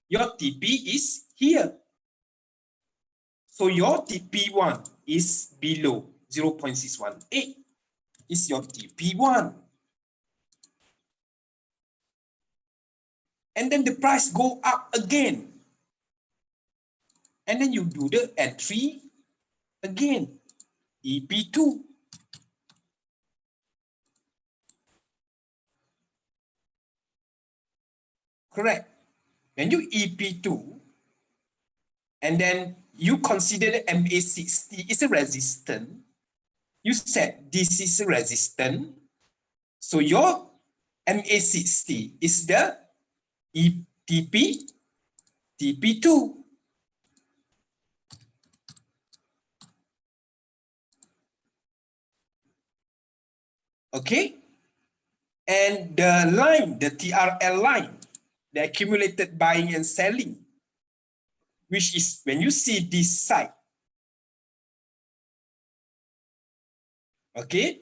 your TP is here. So your TP1 is below 0.618 is your TP1. And then the price go up again. And then you do the entry again, EP2. Correct. When you EP2, and then you consider the MA60 is a resistance, you said this is a resistance. So your MA60 is the TP2. Okay. And the line, the TRL line, the accumulated buying and selling, which is when you see this side, okay,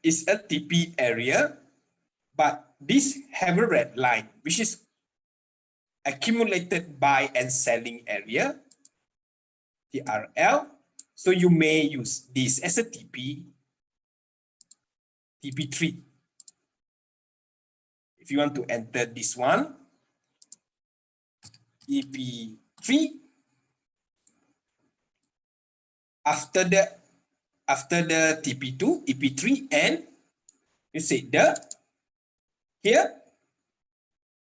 is a TP area, but this have a red line, which is accumulated buy and selling area, TRL. So you may use this as a TP3. If you want to enter this one, EP3, after the TP2, EP3, and you say here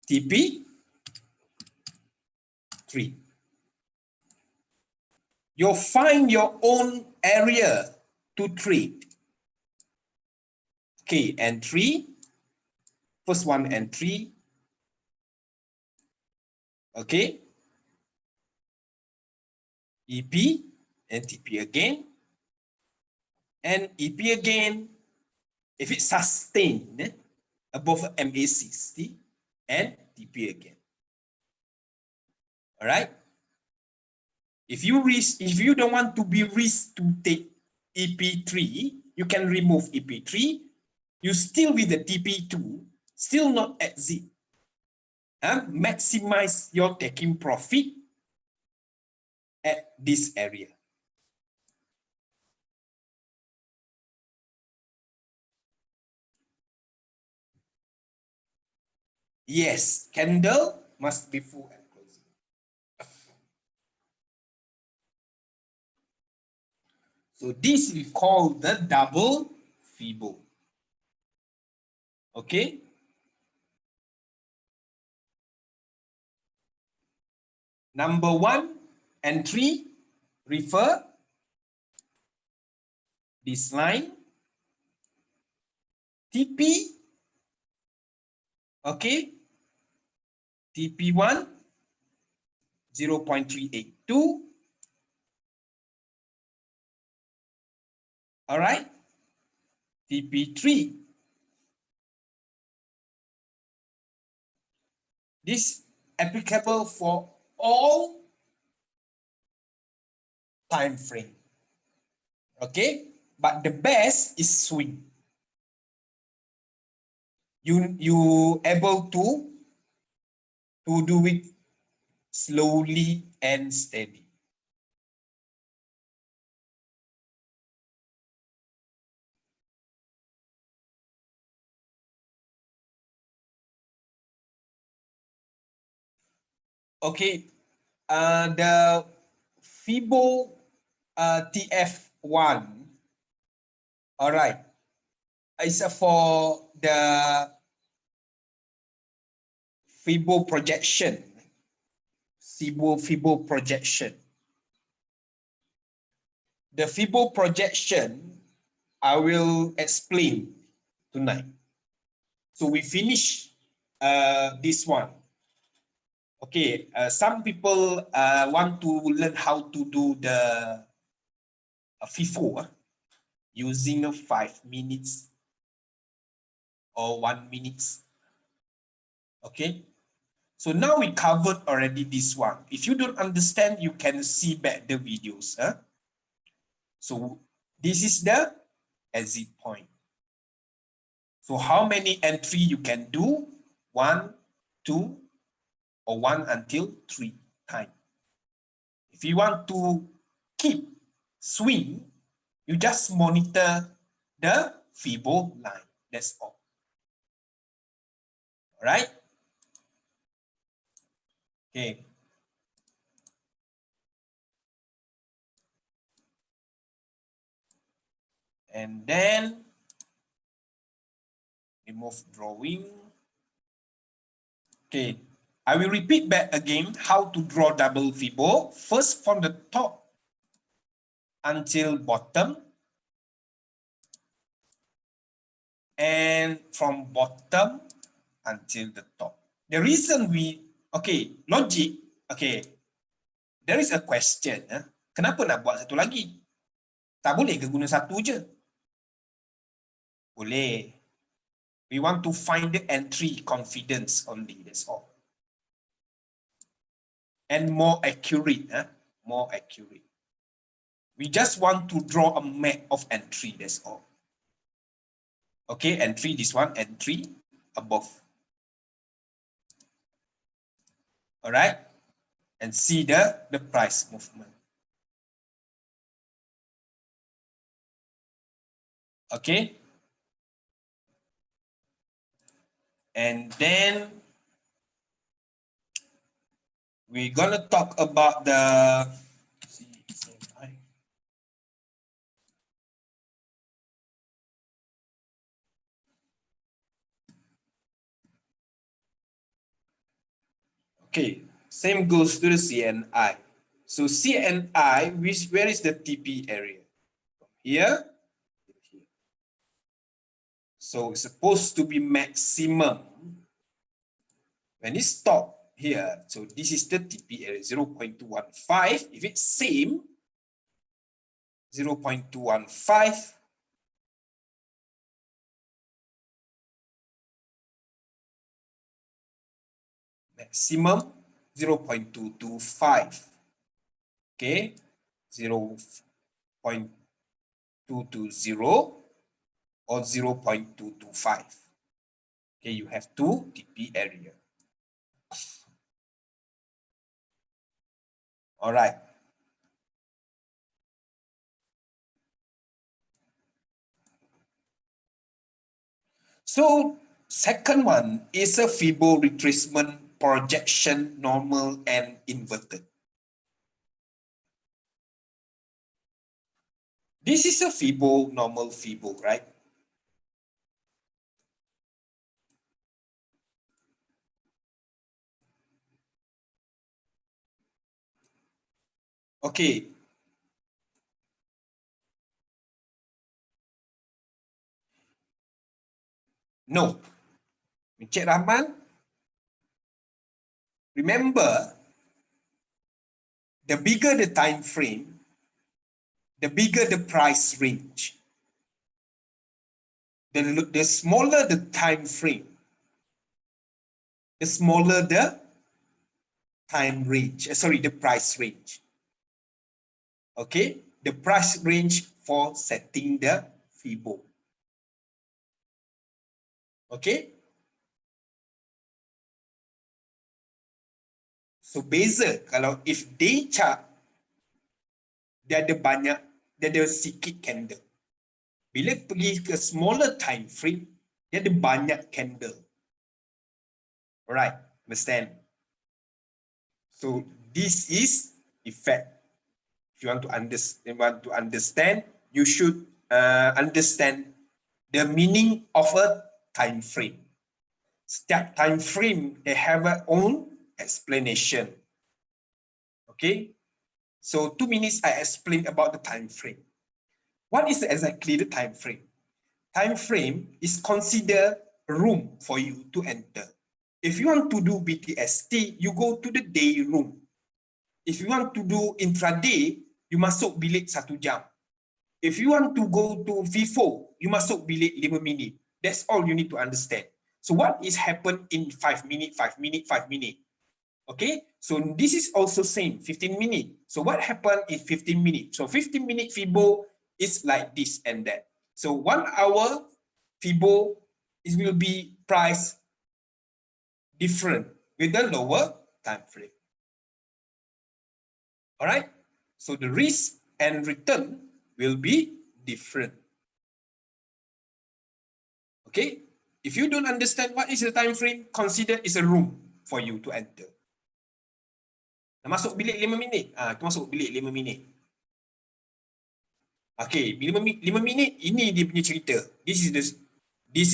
TP3. You find your own area to trade. Okay, entry, first one entry. Okay, EP and TP again, and EP again. If it's sustained above MA60 and TP again. All right. If you don't want to be risk to take EP3, you can remove EP3. You still with the TP2, still not exit. And maximize your taking profit at this area. Yes, candle must be full and closing. So this we call the double Fibo. Okay. Number one, entry, refer this line, TP, okay, TP1, 0.382. All right, TP3. This applicable for all time frame. Okay, but the best is swing. You able to to do it slowly and steady. Okay, the Fibo TF1, all right, is for the Fibo projection. Fibo projection. The Fibo projection, I will explain tonight. So we finish this one. Okay, some people want to learn how to do the FIFO using 5 minutes or 1 minute. Okay, so now we covered already this one. If you don't understand, you can see back the videos. So this is the exit point. So how many entry you can do? 1, 2, or 1 until 3 times. If you want to keep swing, you just monitor the Fibo line. That's all. All right? Okay. And then remove drawing. Okay. I will repeat back again how to draw double Fibo. First from the top until bottom. And from bottom until the top. The reason okay, logic, okay, there is a question. Kenapa nak buat satu lagi? Tak boleh ke guna satu je? Boleh. We want to find the entry confidence only, that's all. And more accurate, more accurate. We just want to draw a map of entry, that's all. Okay, entry, this one, entry above. All right, and see the price movement. Okay, and then we're gonna talk about the okay, same goes to the CNI. So CNI, where is the TP area? Here. So it's supposed to be maximum. When it stop here, so this is the TP area, 0.215. If it's same, 0.215. Maximum 0.225. Okay, 0.220 or 0.225. Okay, you have two TP area. All right. So second one is a Fibo retracement projection, normal and inverted. This is a Fibo, normal Fibo, right? Okay. No. Encik Rahman, remember, the bigger the time frame, the bigger the price range. The smaller the time frame, the smaller the time range. Sorry, the price range. Okay, the price range for setting the Fibo. Okay. So beza kalau if day chart dia ada sikit candle. Bila pergi ke smaller time frame, dia ada banyak candle. Alright, understand? So this is effect. If you want to understand, you should understand the meaning of a time frame. Setiap time frame, they have their own explanation. Okay, so 2 minutes I explain about the time frame. What is exactly the time frame? Time frame is considered a room for you to enter. If you want to do BTST, you go to the day room. If you want to do intraday, you masuk bilik 1 jam. If you want to go to FIFO, you masuk bilik 5 minit. That's all you need to understand. So what is happen in 5 minutes, 5 minutes, 5 minutes? Okay, so this is also same, 15 minutes. So what happened in 15 minutes? So 15 minute FIBO is like this and that. So 1 hour FIBO will be priced different with a lower time frame. All right, so the risk and return will be different. Okay, if you don't understand what is the time frame, consider it's a room for you to enter. Masuk bilik 5 minit, tu masuk bilik 5 minit. Okay, 5 minit, ini dia punya cerita. This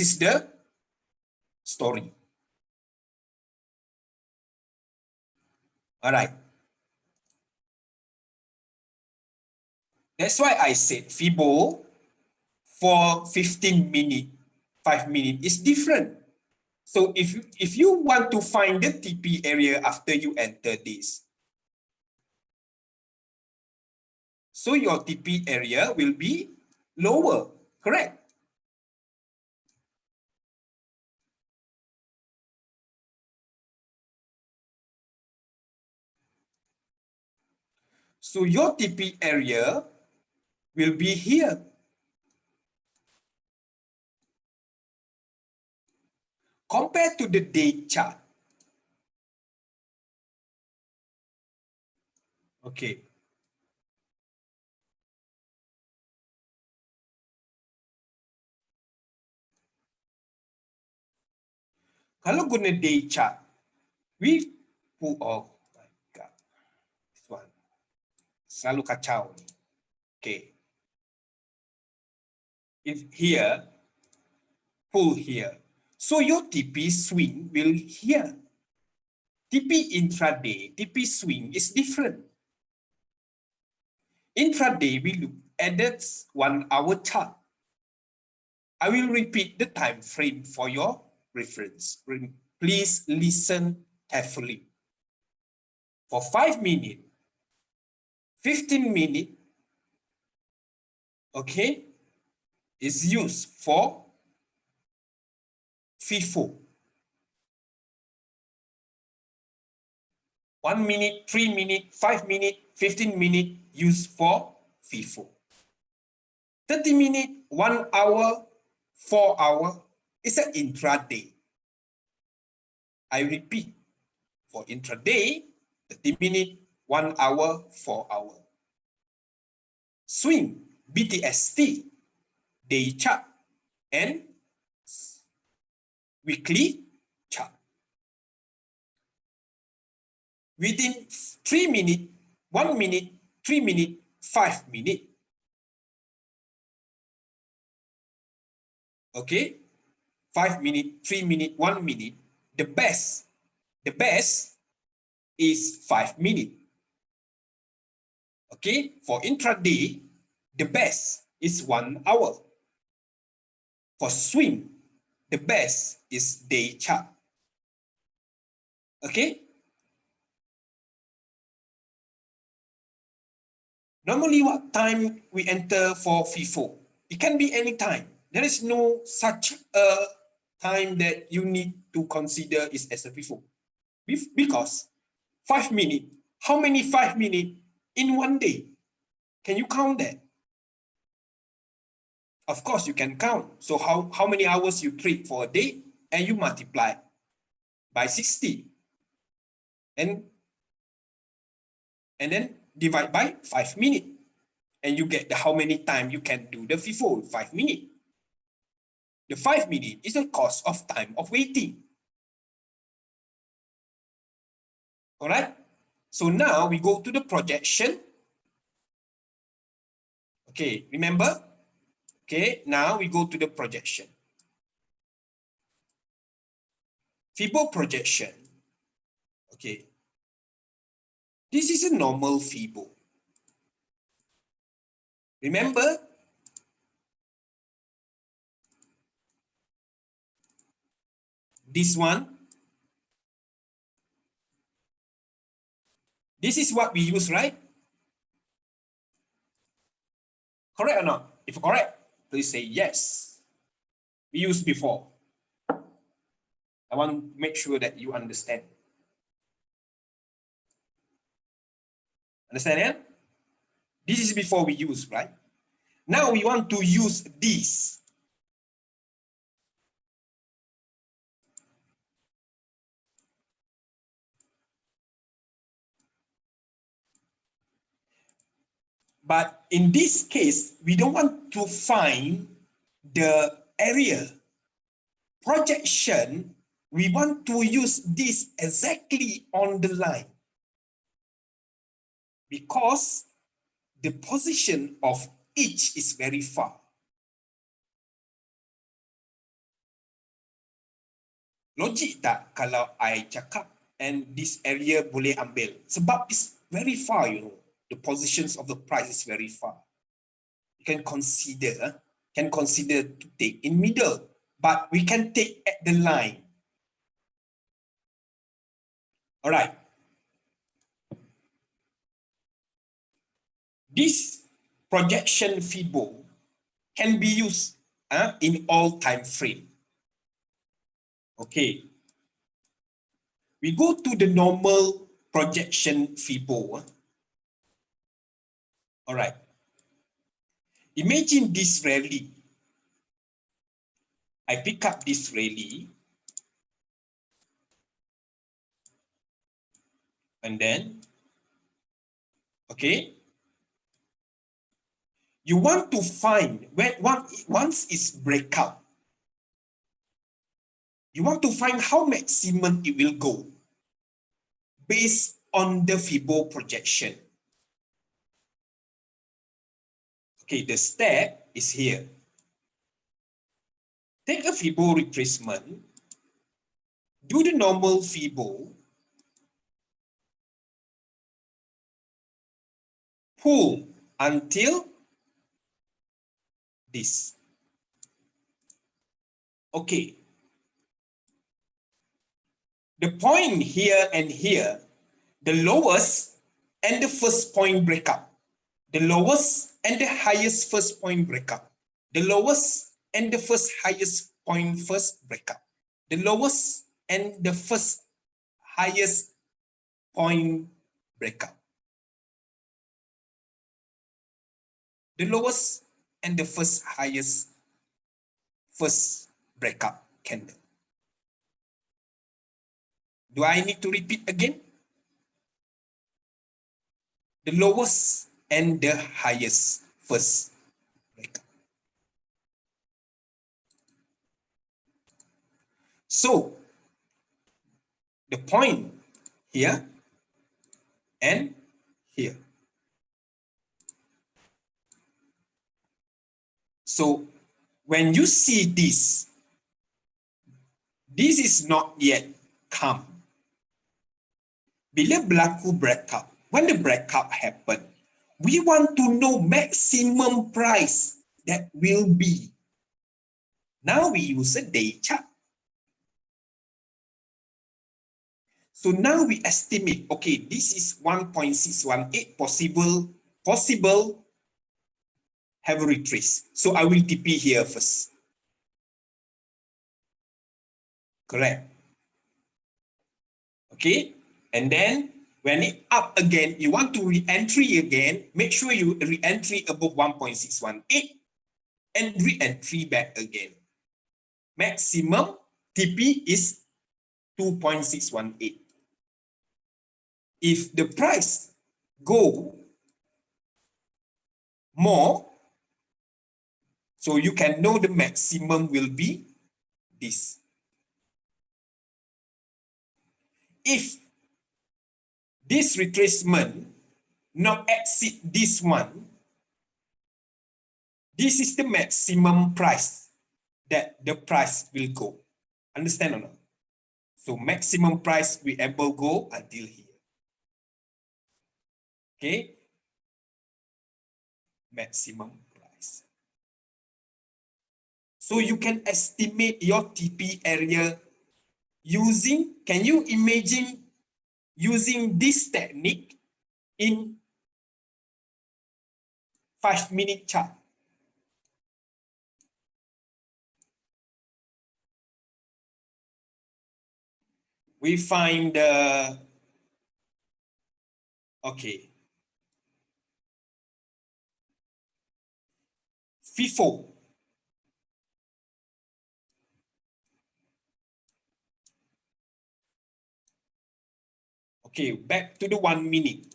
is the story. Alright. That's why I said FIBO for 15 minutes, 5 minutes is different. So if you want to find the TP area after you enter this, so your TP area will be lower, correct? So your TP area will be here. Compared to the day chart. Okay. Kalau guna day chart, we pull off. Oh my God. This one. Selalu kacau. Okay. If here, pull here. So your TP swing will here. TP intraday, TP swing is different. Intraday, we look at that 1 hour chart. I will repeat the time frame for your reference. Please listen carefully. For 5 minutes, 15 minutes, okay, is used for FIFO. 1 minute, 3 minutes, 5 minutes, 15 minutes used for FIFO. 30 minutes, 1 hour, 4 hours is an intraday. I repeat, for intraday, 30 minutes, 1 hour, 4 hours. Swing, BTST, day chart, and weekly chart. Within 3 minutes, 1 minute, 3 minutes, 5 minutes. Okay, 5 minutes, 3 minutes, 1 minute. The best is 5 minutes. Okay, for intraday, the best is 1 hour. For swing, the best is day chart. Okay. Normally, what time we enter for FIFO? It can be any time. There is no such a time that you need to consider is as a FIFO. Because 5 minutes, how many 5 minutes in one day? Can you count that? Of course, you can count. So how many hours you trade for a day, and you multiply by 60. And and then divide by 5 minutes. And you get how many times you can do the FIFO, 5 minutes. The 5 minutes is the cost of time of waiting. All right. So now we go to the projection. Okay, remember? Okay, now we go to the projection. FIBO projection. Okay. This is a normal FIBO. Remember? This one. This is what we use, right? Correct or not? If correct, please say yes. We used before. I want to make sure that you understand. Understand, yeah? This is before we use, right? Now we want to use this. But in this case, we don't want to find the area. Projection, we want to use this exactly on the line. Because the position of each is very far. Logik tak kalau I cakap and this area boleh ambil? Sebab it's very far, you know. The positions of the price is very far. You can consider to take in middle, but we can take at the line. All right. This projection FIBO can be used in all time frame. Okay. We go to the normal projection FIBO. All right. Imagine this rally. I pick up this rally. And then, okay. You want to find when once it's breakout. You want to find how maximum it will go based on the FIBO projection. Okay, the step is here. Take a FIBO retracement, do the normal FIBO, pull until this. Okay. The point here and here, the lowest and the first point breakup. The lowest and the highest first point breakup. The lowest and the first highest point first breakup. The lowest and the first highest point breakup. The lowest and the first highest first breakup candle. Do I need to repeat again? The lowest and the highest first breakup. So the point here and here. So when you see this, this is not yet come. Bila berlaku breakout, when the breakout happen, we want to know maximum price that will be. Now we use a day chart. So now we estimate, okay, this is 1.618 possible have a retrace. So I will TP here first. Correct. Okay. And then when it up again, you want to re-entry again, make sure you re-entry above 1.618 and re-entry back again. Maximum TP is 2.618. If the price go more, so you can know the maximum will be this. If this retracement not exceed this one, this is the maximum price that the price will go. Understand or not? So maximum price we able go until here. Okay. Maximum price. So you can estimate your TP area using, can you imagine using this technique in 5-minute chart? We find the, okay, FIFO. Okay, back to the 1 minute.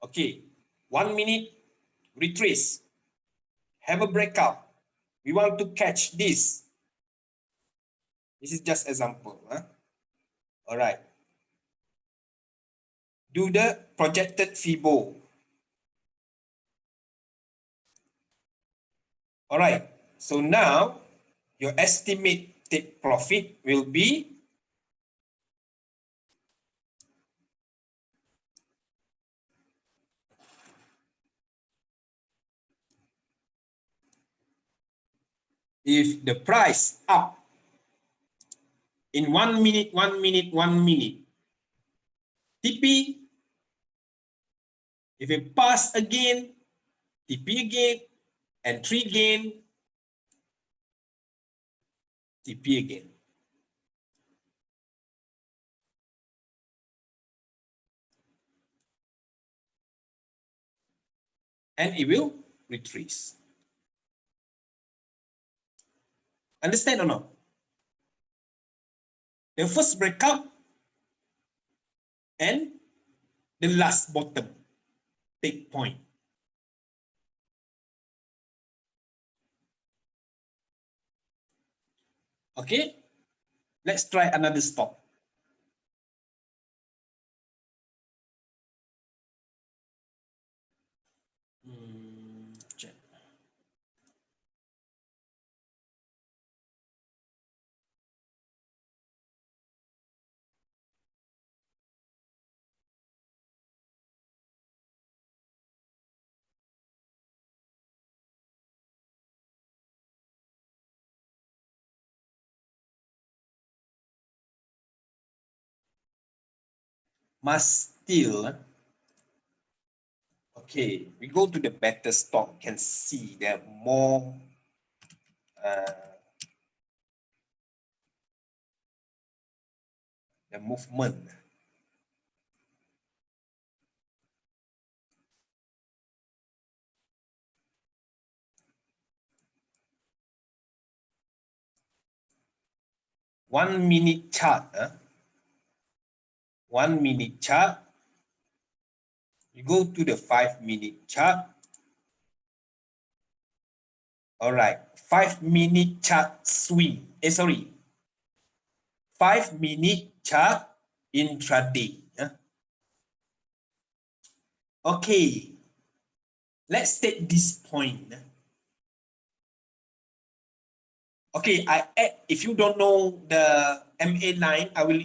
Okay, 1 minute retrace. Have a breakout. We want to catch this. This is just example. Huh? All right. Do the projected FIBO. All right. So now your estimated profit will be if the price up in 1 minute, 1 minute, 1 minute, TP, if it pass again, TP again, and 3 again, TP again. And it will retrace. Understand or not? The first breakout and the last bottom take point. Okay, let's try another stop. Check. Must still. Okay, we go to the better stock. Can see there are more the movement. One minute chart. 1 minute chart. You go to the 5-minute chart. All right, 5-minute chart swing. 5-minute chart intraday. Okay, let's take this point. Okay, if you don't know the MA line, I will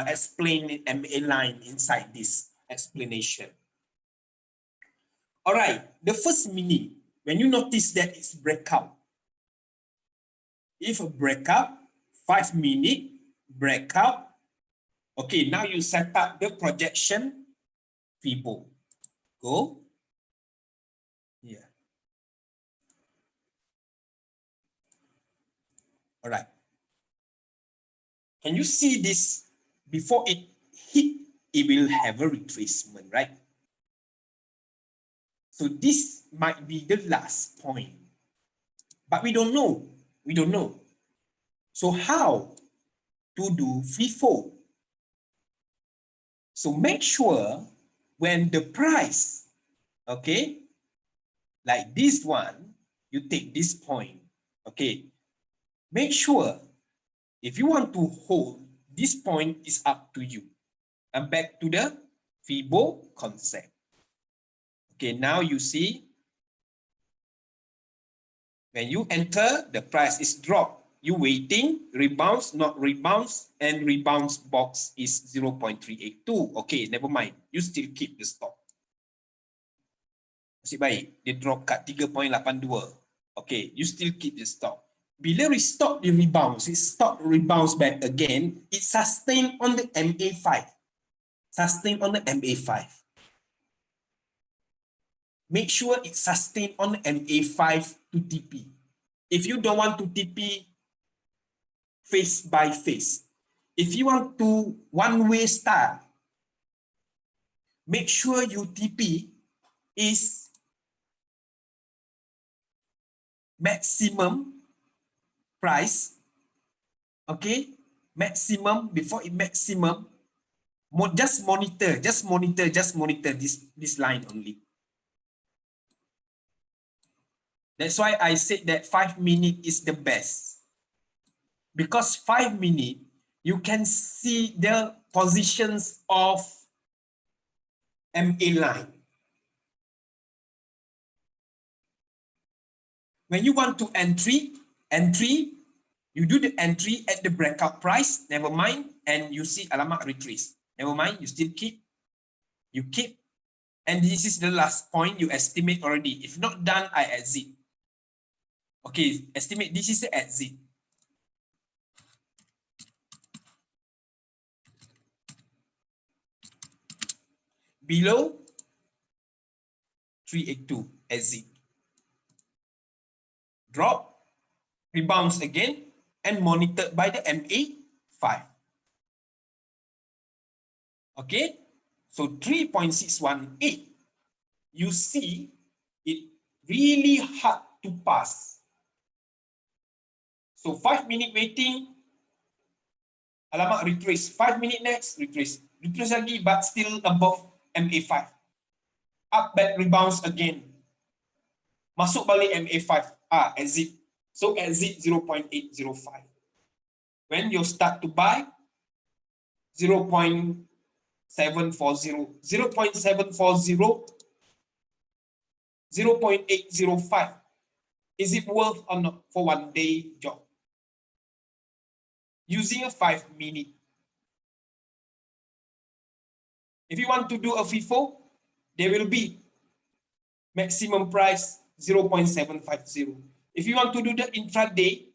explain MA line inside this explanation. All right, the first minute, when you notice that it's breakout, if a breakout, 5-minute breakout, okay, now you set up the projection FIBO. Go here. All right. Can you see this? Before it hit, it will have a retracement, right? So this might be the last point, but we don't know. We don't know. So how to do FIFO? So make sure when the price, okay, like this one, you take this point, okay, make sure if you want to hold, this point is up to you. And back to the FIBO concept. Okay, now you see, when you enter, the price is dropped. You waiting, rebounds, not rebounds, and rebounds box is 0.382. Okay, never mind. You still keep the stop. Masih baik. Dia drop kat 3.82. Okay, you still keep the stop. Bila restock the rebounds, it stop rebounds back again, it sustain on the MA5. Sustain on the MA5. Make sure it sustain on the MA5 to TP. If you don't want to TP face by face, if you want to one-way style, make sure your TP is maximum price, okay? Maximum, before it maximum, just monitor this line only. That's why I said that 5 minutes is the best. Because 5 minutes, you can see the positions of MA line. When you want to entry, you do the entry at the breakout price, never mind, and you see alamak retrace. Never mind, you still keep, and this is the last point you estimate already. If not done, I exit. Okay, estimate, this is the exit. Below 382, exit. Drop, rebounds again, and monitored by the MA5. Okay, so 3.618, you see it really hard to pass. So 5 minute waiting, alamak retrace, 5 minute next, retrace lagi, but still above MA5. Up back rebounds again. Masuk balik MA5, exit. So exit 0.805. When you start to buy, 0.740, 0.805. Is it worth or not for 1 day job? Using a 5 minute. If you want to do a FIFO, there will be maximum price 0.750. If you want to do the intraday,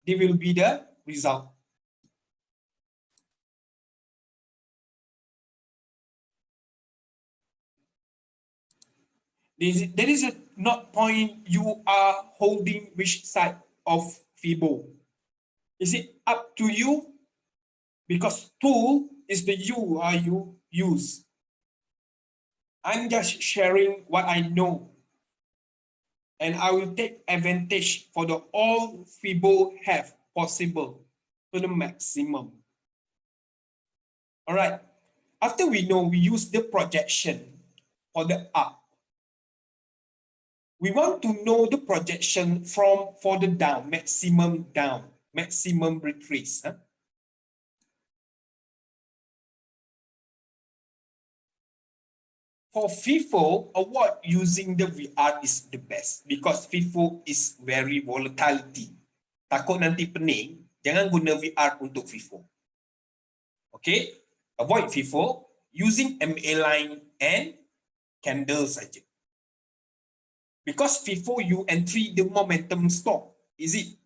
there will be the result. There is a not point you are holding which side of FIBO. Is it up to you? Because tool is the you use. I'm just sharing what I know. And I will take advantage for the all FIBO have possible to the maximum. All right. After we know, we use the projection for the up. We want to know the projection for the down, maximum retrace. Huh? For FIFO, avoid using the VR is the best because FIFO is very volatility. Takut nanti pening, jangan guna VR untuk FIFO. Okay, avoid FIFO using MA line and candle saja. Because FIFO you entry the momentum stop, is it?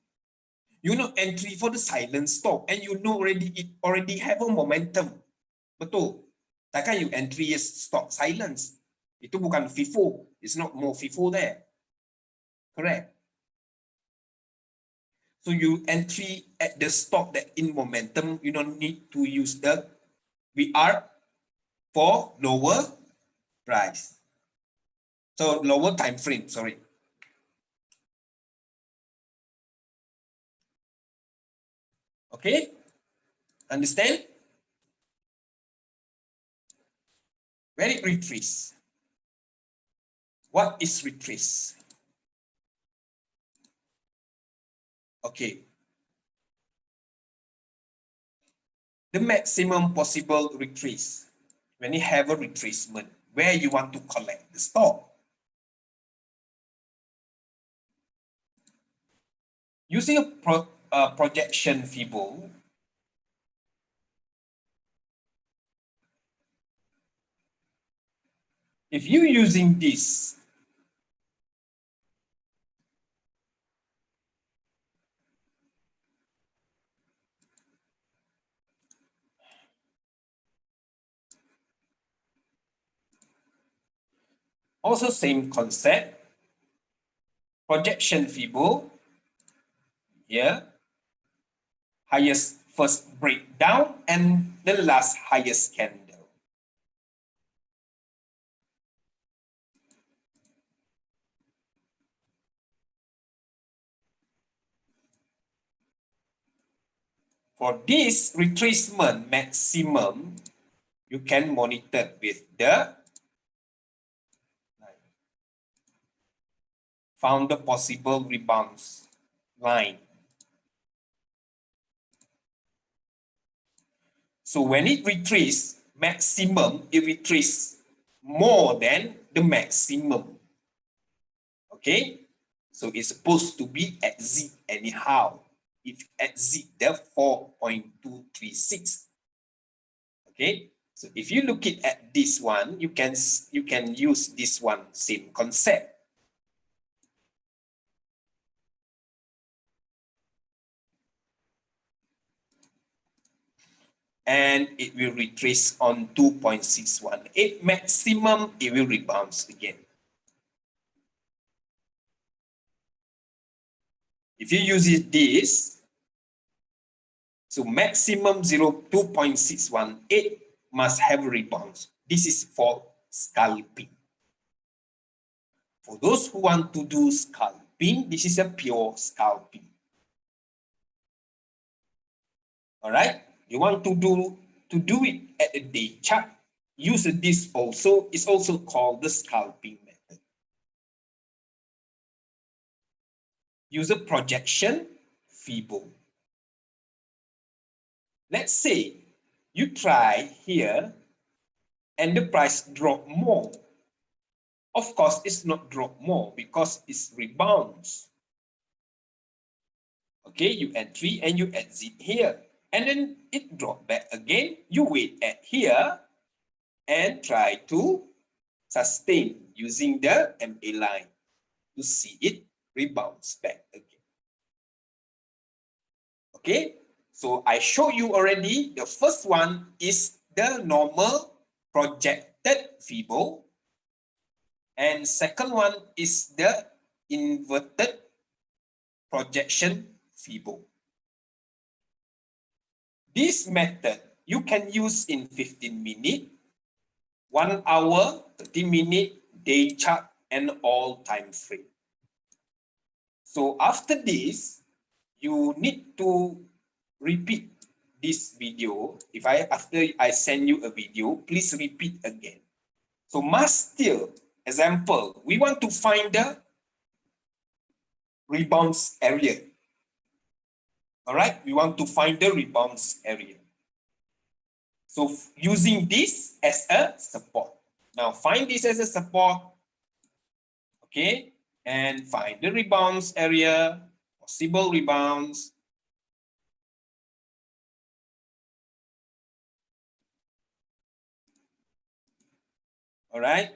You know entry for the silent stop and you know it already have a momentum. Betul. Takkan you entry stop silence. Itu bukan FIFO. It's not more FIFO there. Correct. So you entry at the stop that in momentum, you don't need to use the VR for lower price. So lower time frame, sorry. Okay, understand? Where it retrace? What is retrace? Okay. The maximum possible retrace. When you have a retracement, where you want to collect the stock. Using a projection Fibo, if you're using this, also same concept, projection Fibo, here, highest first breakdown and the last highest candle. For this retracement maximum, you can monitor with the found the possible rebounds line. So when it retraces maximum, it retraces more than the maximum. Okay, so it's supposed to be exit anyhow. If exit the 4.236. Okay, so if you look at this one, you can use this one same concept. And it will retrace on 2.618 maximum, it will rebound again. If you use this, so maximum 2.618 must have a rebound. This is for scalping. For those who want to do scalping, this is a pure scalping. All right, you want to do it at a day chart, use this also. It's also called the scalping method. Use a projection Fibo. Let's say you try here and the price drop more. Of course, it's not drop more because it's rebounds. Okay, you entry and you exit here. And then it drop back again. You wait at here and try to sustain using the MA line to see it rebounds back again. Okay, so I show you already. The first one is the normal projected Fibo. And second one is the inverted projection Fibo. This method you can use in 15 minutes, 1 hour, 30 minutes, day chart, and all time frame. So after this, you need to repeat this video. After I send you a video, please repeat again. So must still, example, we want to find the rebounds area. All right, we want to find the rebounds area. So using this as a support. Now find this as a support. Okay, and find the rebounds area, possible rebounds. All right.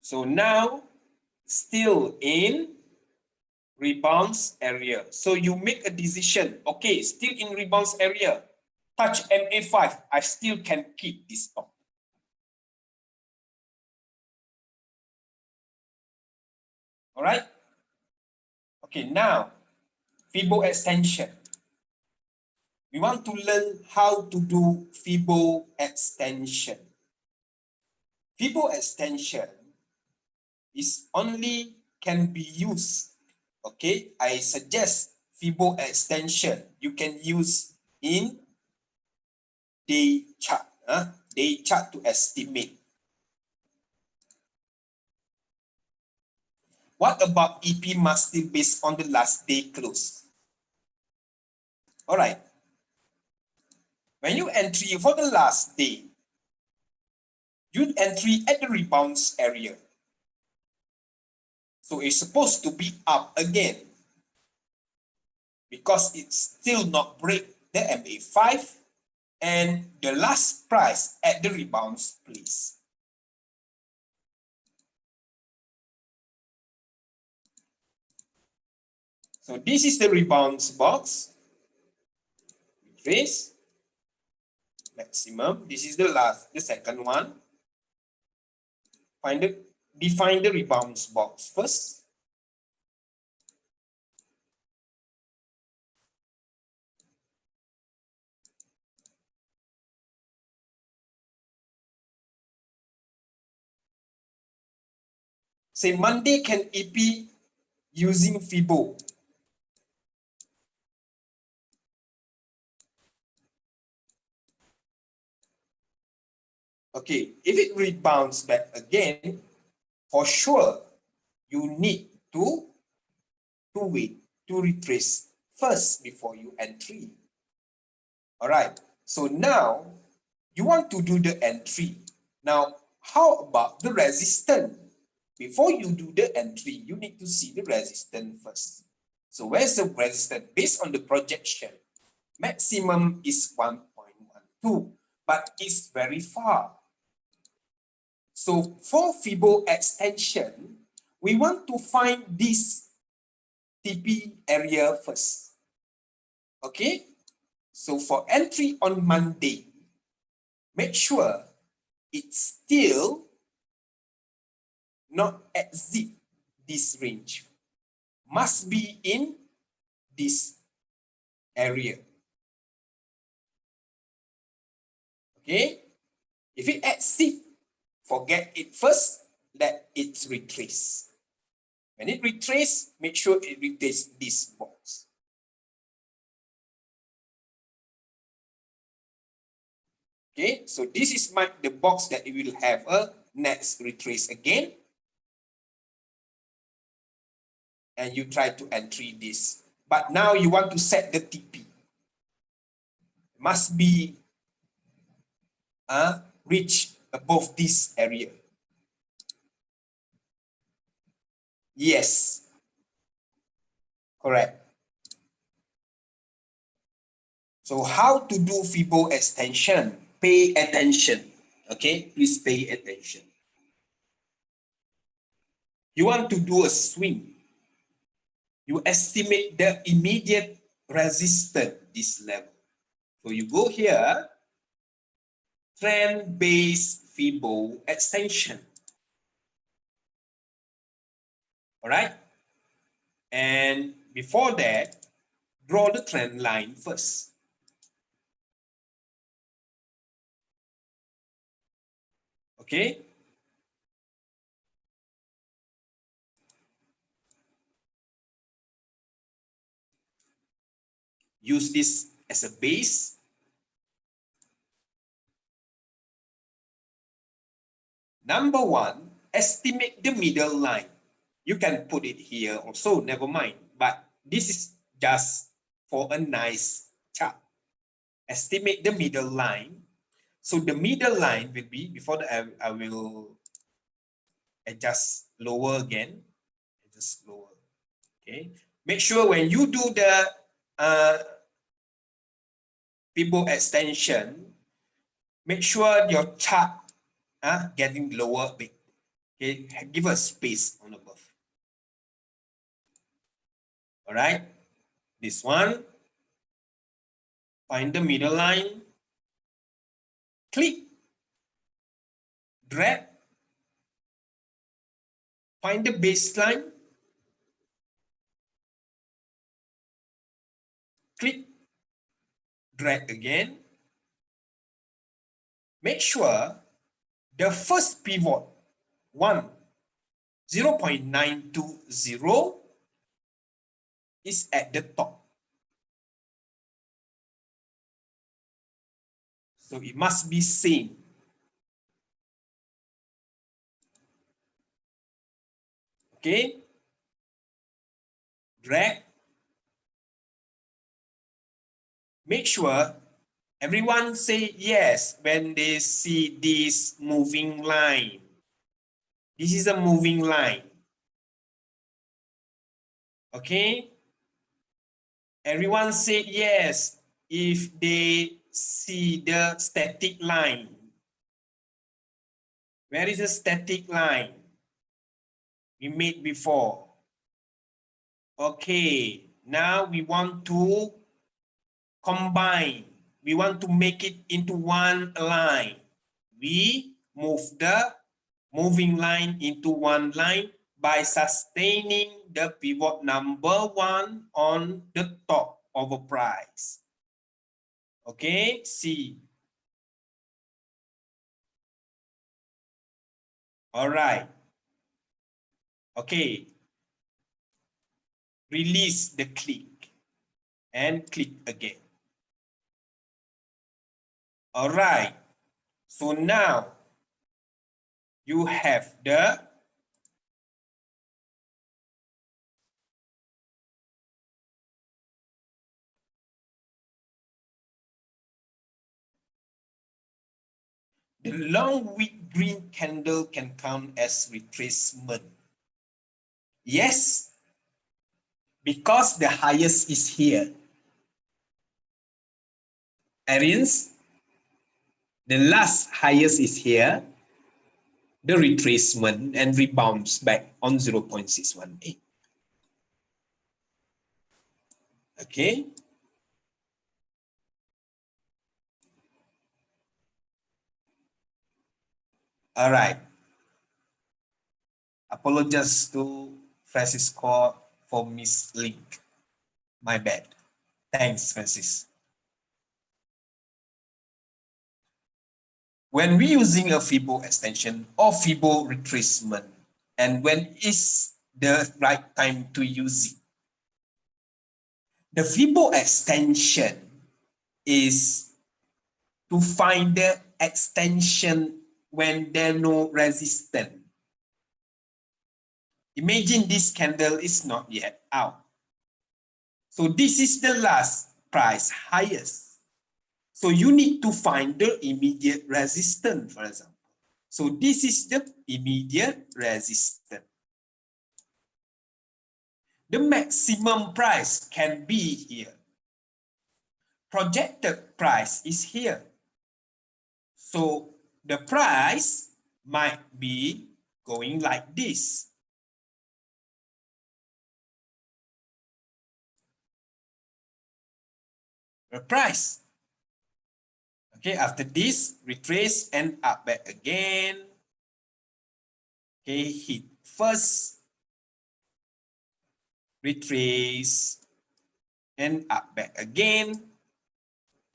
So now still in rebounds area. So you make a decision. Okay, still in rebounds area. Touch MA5. I still can keep this stock. All right. Okay, now Fibo extension. We want to learn how to do Fibo extension. Fibo extension is only can be used. Okay, I suggest Fibo extension you can use in day chart. Day chart to estimate. What about EP must still based on the last day close? All right. When you entry for the last day, you entry at the rebounds area. So it's supposed to be up again because it's still not break the MA5 and the last price at the rebounds place. So this is the rebounds box. Retrace maximum. This is the second one. Define the rebounds box first. Say Monday can EP using Fibo. Okay, if it rebounds back again, for sure you need to wait to retrace first before you entry. All right, so now you want to do the entry. Now, how about the resistance? Before you do the entry, you need to see the resistance first. So where's the resistance? Based on the projection, maximum is 1.12, but it's very far. So for Fibo extension, we want to find this TP area first. Okay, so for entry on Monday, make sure it's still not exit this range. Must be in this area. Okay, if it exit, forget it first, let it retrace. When it retrace, make sure it retrace this box. Okay, so this is the box that it will have a next retrace again. And you try to entry this. But now you want to set the TP. Must be reach above this area. Yes, correct. So how to do Fibo extension? Pay attention. Okay, please pay attention. You want to do a swing. You estimate the immediate resistance, this level. So you go here, trend-based Fibo extension. All right. And before that, draw the trend line first. Okay. Use this as a base. Number one, estimate the middle line. You can put it here also, never mind. But this is just for a nice chart. Estimate the middle line. So the middle line will be, before that I will adjust lower again. Just lower. Okay. Make sure when you do the Fibo extension, make sure your chart getting lower a bit. Okay, give a space on above. All right, this one. Find the middle line. Click, drag. Find the baseline. click drag again. Make sure the first pivot 0.920 is at the top. So it must be same. Okay. Drag. Make sure everyone say yes when they see this moving line. This is a moving line. Okay. Everyone say yes if they see the static line. Where is the static line? We made before. Okay, now we want to combine. We want to make it into one line. We move the moving line into one line by sustaining the pivot number 1 on the top of a price. Okay, see. All right. Okay. Release the click and click again. All right. So now you have the long wick green candle can count as retracement. Yes, because the highest is here. Arians, the last highest is here. The retracement and rebounds back on 0.618. Okay. All right. Apologize to Francisco for mislink. My bad. Thanks, Francis. When we're using a Fibo extension or Fibo retracement, and when is the right time to use it? The Fibo extension is to find the extension when there's no resistance. Imagine this candle is not yet out. So this is the last price highest. So you need to find the immediate resistance, for example. So this is the immediate resistance. The maximum price can be here. Projected price is here. So the price might be going like this. The price. Okay, after this, retrace and up back again. Okay, hit first, retrace, and up back again,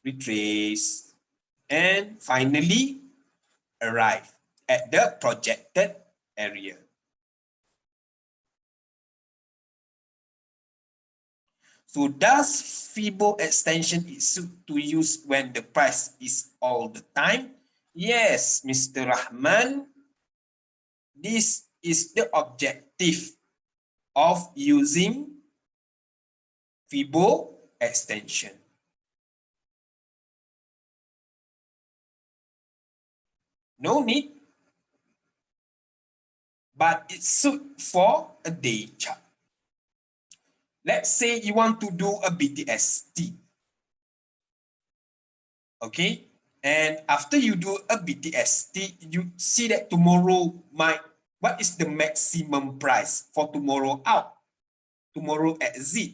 retrace, and finally arrive at the projected area. So does Fibo extension is to use when the price is all the time? Yes, Mr. Rahman. This is the objective of using Fibo extension. No need, but it's suit for a day chart. Let's say you want to do a BTST. Okay, and after you do a BTST, you see that tomorrow what is the maximum price for tomorrow out? Tomorrow exit,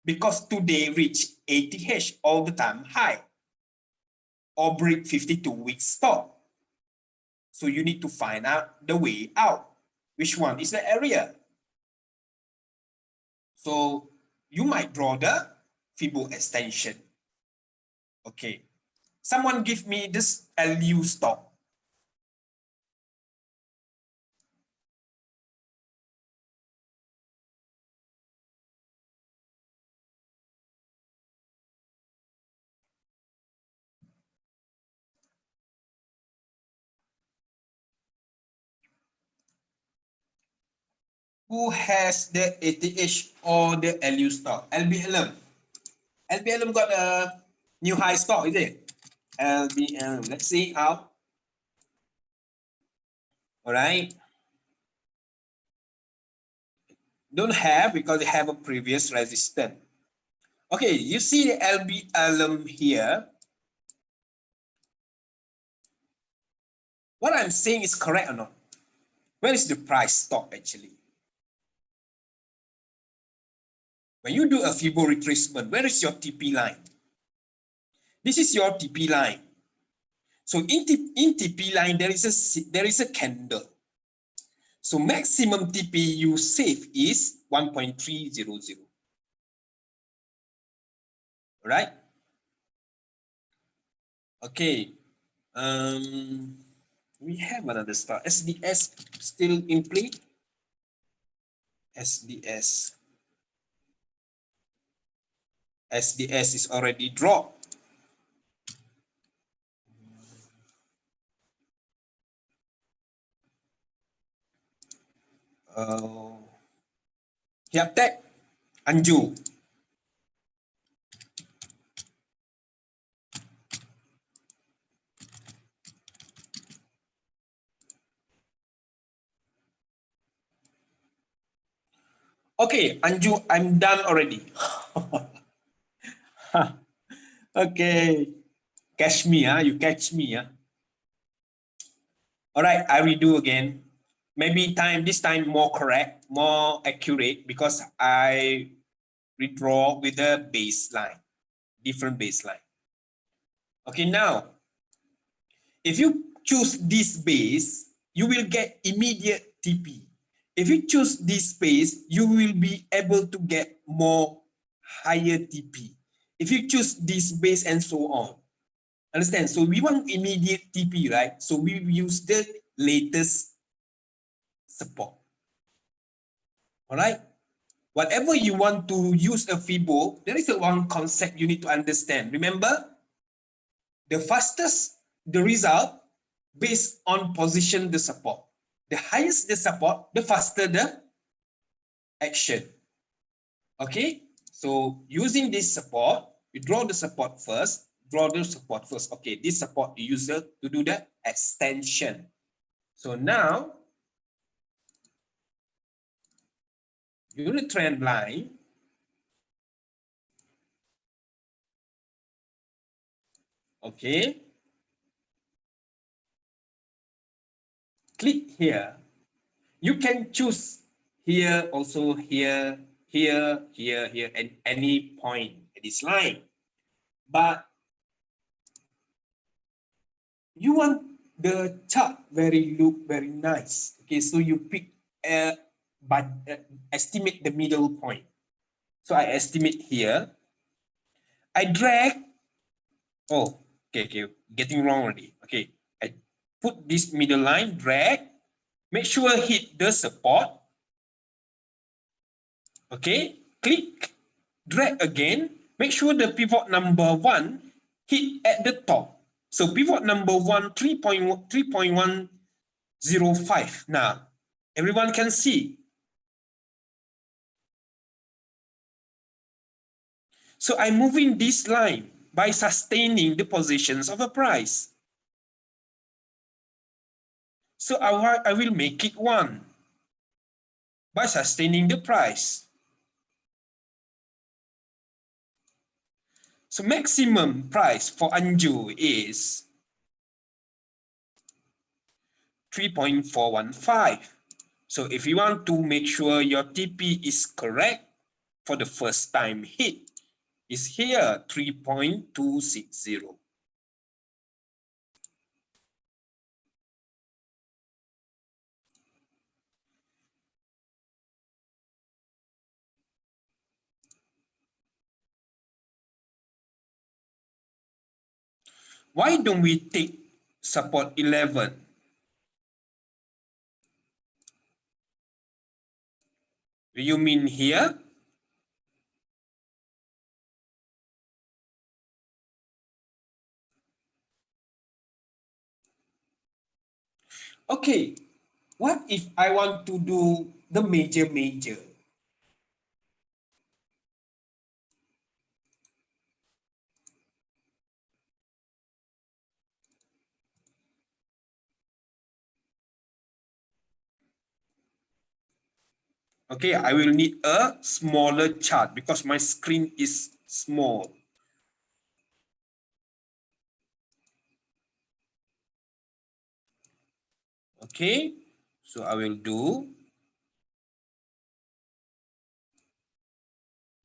because today reach 80H all the time high or break 52-week stop. So you need to find out the way out. Which one is the area? So you might draw the Fibonacci extension. Okay. Someone give me this LU stock. Who has the ATH or the LU stock? LBLM. LBLM got a new high stock, is it? LBLM. Let's see how. All right. Don't have because they have a previous resistance. Okay, you see the LBLM here. What I'm saying is correct or not? Where is the price stop actually? When you do a Fibonacci retracement, where is your TP line? This is your TP line. So in TP line, there is a candle. So maximum TP you save is 1.300. Right? Okay. We have another stock. SDS still in play. SDS. SDS is already dropped. Hyaptech, Anju. Okay, Anju, I'm done already. Okay, catch me, huh? You catch me, huh? All right, I will do again. Maybe this time more correct, more accurate, because I redraw with a baseline, different baseline. Okay, now, if you choose this base, you will get immediate TP. If you choose this base, you will be able to get more higher TP. If you choose this base and so on. Understand? So we want immediate TP, right? So we use the latest support. All right? Whatever you want to use a Fibo, there is a one concept you need to understand. Remember, the fastest the result based on position the support. The highest the support, the faster the action. Okay, so using this support, we draw the support first, Okay, this support you use to do the extension. So now, unit trend line, okay, click here. You can choose here, also here, here, and any point at this line. But you want the chart look very nice. Okay, so you pick but estimate the middle point. So I estimate here. I drag. Oh, okay, getting wrong already. Okay, I put this middle line, drag, make sure hit the support. Okay, click, drag again, make sure the pivot number 1 hit at the top. So pivot number 1, 3.105. Now, everyone can see. So I'm moving this line by sustaining the positions of a price. So I will make it 1 by sustaining the price. So maximum price for Anju is 3.415. So if you want to make sure your TP is correct for the first time hit, is here 3.260. Why don't we take support 11? Do you mean here? Okay, what if I want to do the major? Okay, I will need a smaller chart because my screen is small. Okay, so I will do,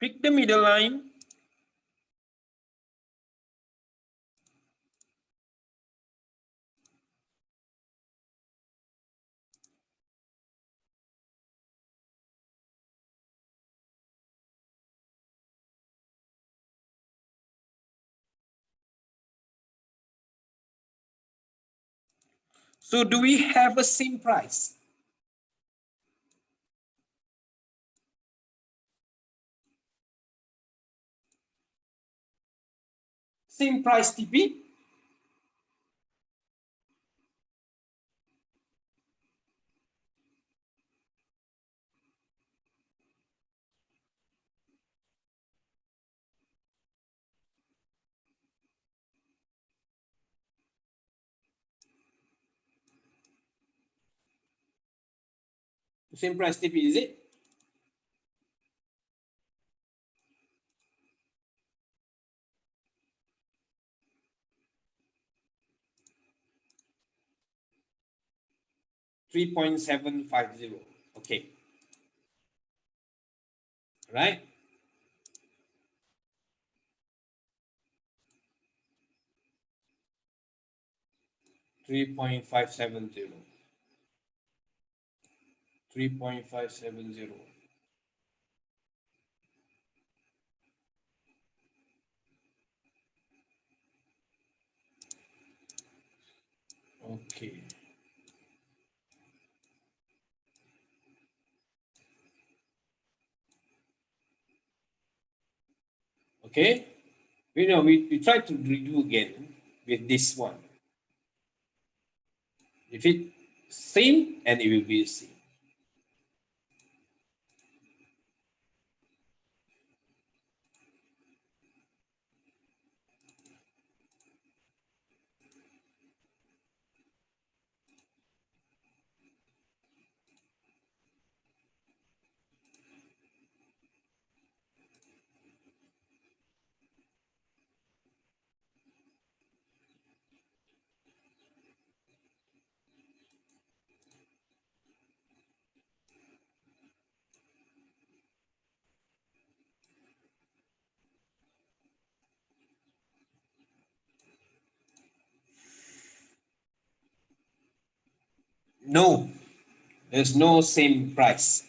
pick the middle line. So do we have a same price? Same price TP? Same price TP, is it? $3.750. Okay. Right? $3.570. 3.570. Okay. Okay. We try to redo again with this one. If it same, and it will be same. No, there's no same price.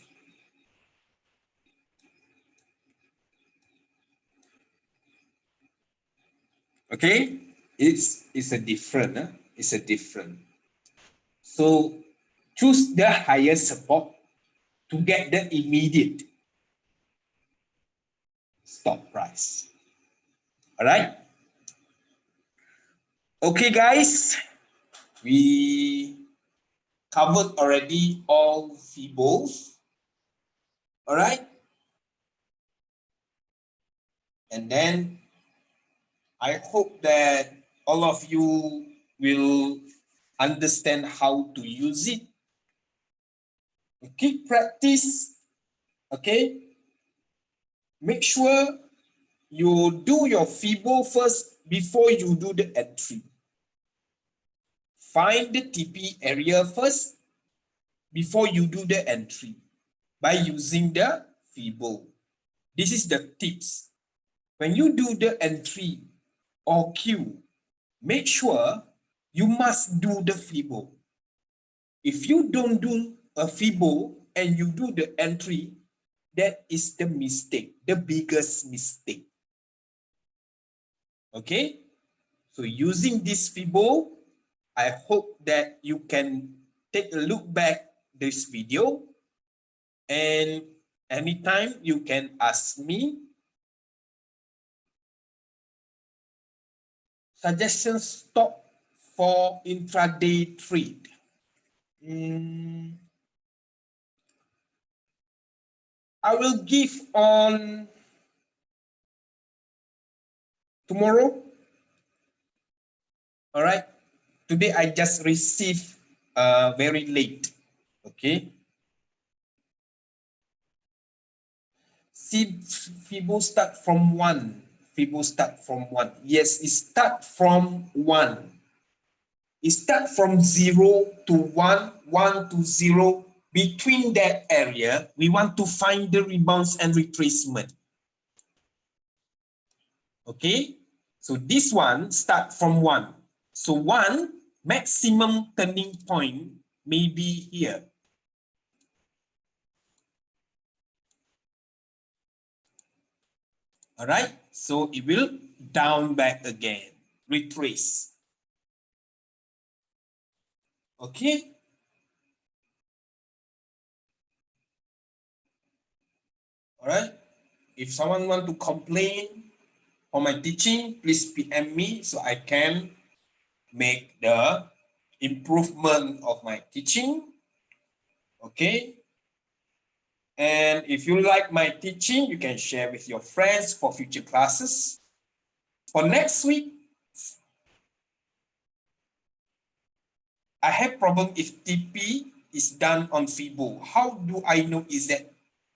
Okay, it's a different. It's a different. So choose the highest support to get the immediate stop price. All right. Okay, guys, we covered already all Fibos. All right. And then I hope that all of you will understand how to use it. Keep practice. Okay. Make sure you do your Fibo first before you do the entry. Find the TP area first before you do the entry by using the Fibo. This is the tips. When you do the entry or Q, make sure you must do the Fibo. If you don't do a Fibo and you do the entry, that is the mistake, the biggest mistake. Okay? So using this Fibo, I hope that you can take a look back this video, and anytime you can ask me suggestion stock for intraday trade. I will give on tomorrow. All right. Today I just received very late. Okay. See, Fibo start from 1. Fibo start from 1. Yes, it start from 1. It start from 0 to 1, 1 to 0. Between that area, we want to find the rebounds and retracement. Okay, so this one start from 1. So 1 maximum turning point may be here. All right, so it will down back again, retrace. Okay. All right. If someone want to complain for my teaching, please PM me so I can make the improvement of my teaching. Okay. And if you like my teaching, you can share with your friends for future classes. For next week, I have problem if TP is done on Fibo. How do I know is that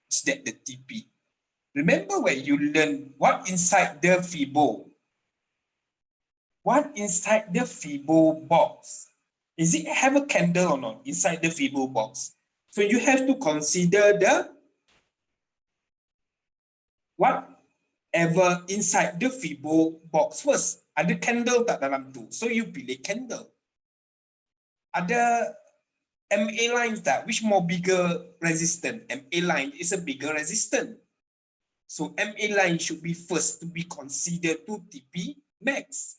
the TP? Remember where you learn what inside the Fibo? What inside the Fibo box? Is it have a candle or not inside the Fibo box? So you have to consider the whatever inside the Fibo box first. Ada candle tak dalam tu? So you pilih candle. Ada MA line tak? Which more bigger resistant? MA line is a bigger resistant. So MA line should be first to be considered to TP max.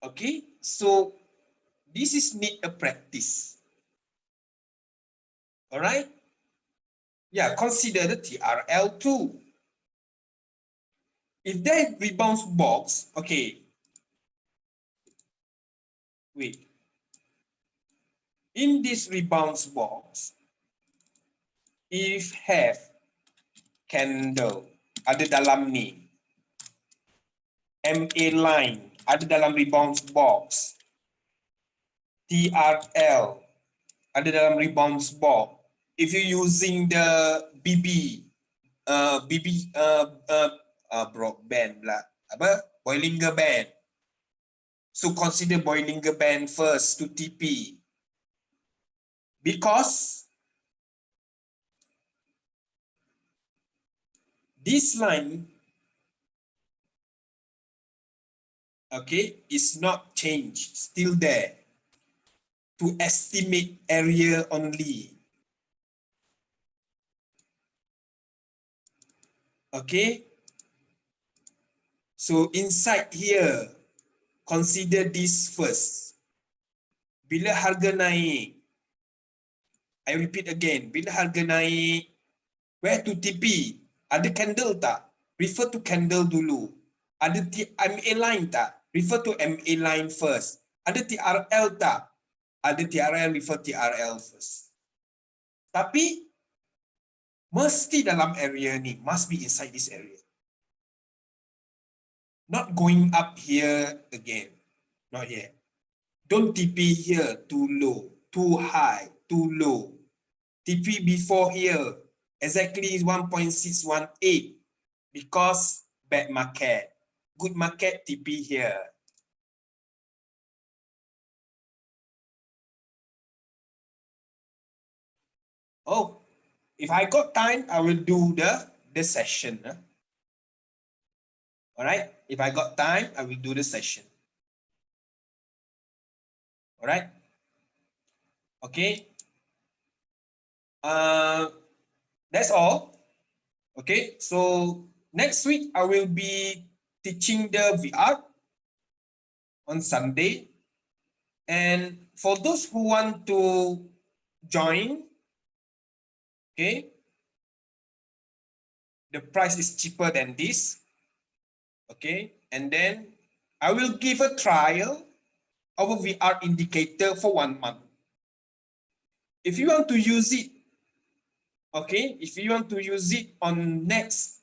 Okay, so this is need a practice. All right. Yeah, consider the TRL too. If that rebounds box, okay. Wait. In this rebounds box, if have candle ada dalam ni, MA line ada dalam rebounds box, TRL ada dalam rebounds box. If you're using the broadband lah, apa Bollinger Band. So consider Bollinger Band first to TP. Because this line, okay, is not changed, still there. To estimate area only. Okay. So inside here, consider this first. Bila harga naik, I repeat again, bila harga naik, where to TP? Ada candle tak? Refer to candle dulu. Ada MA line tak? Refer to MA line first. Ada TRL tak? Ada TRL, refer TRL first. Tapi mesti dalam area ni, must be inside this area. Not going up here again. Not yet. Don't TP here too low, too high, too low. TP before here exactly is 1.618 because bad market. Good market TP here. Oh, if I got time, I will do the session. Huh? All right. If I got time, I will do the session. All right. Okay. That's all. Okay. So Next week, I will be teaching the VR on Sunday. And for those who want to join, okay, the price is cheaper than this. Okay, and then I will give a trial of a VR indicator for 1 month. If you want to use it, okay, if you want to use it on next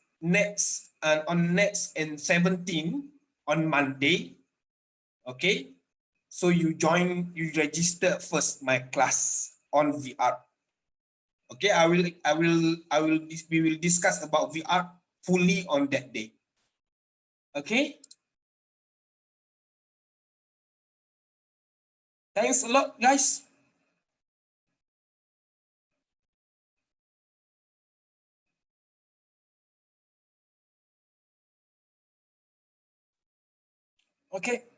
and 17 on Monday, okay, so you register first my class on VR. Okay, we will discuss about VR fully on that day. Okay. Thanks a lot, guys. Okay.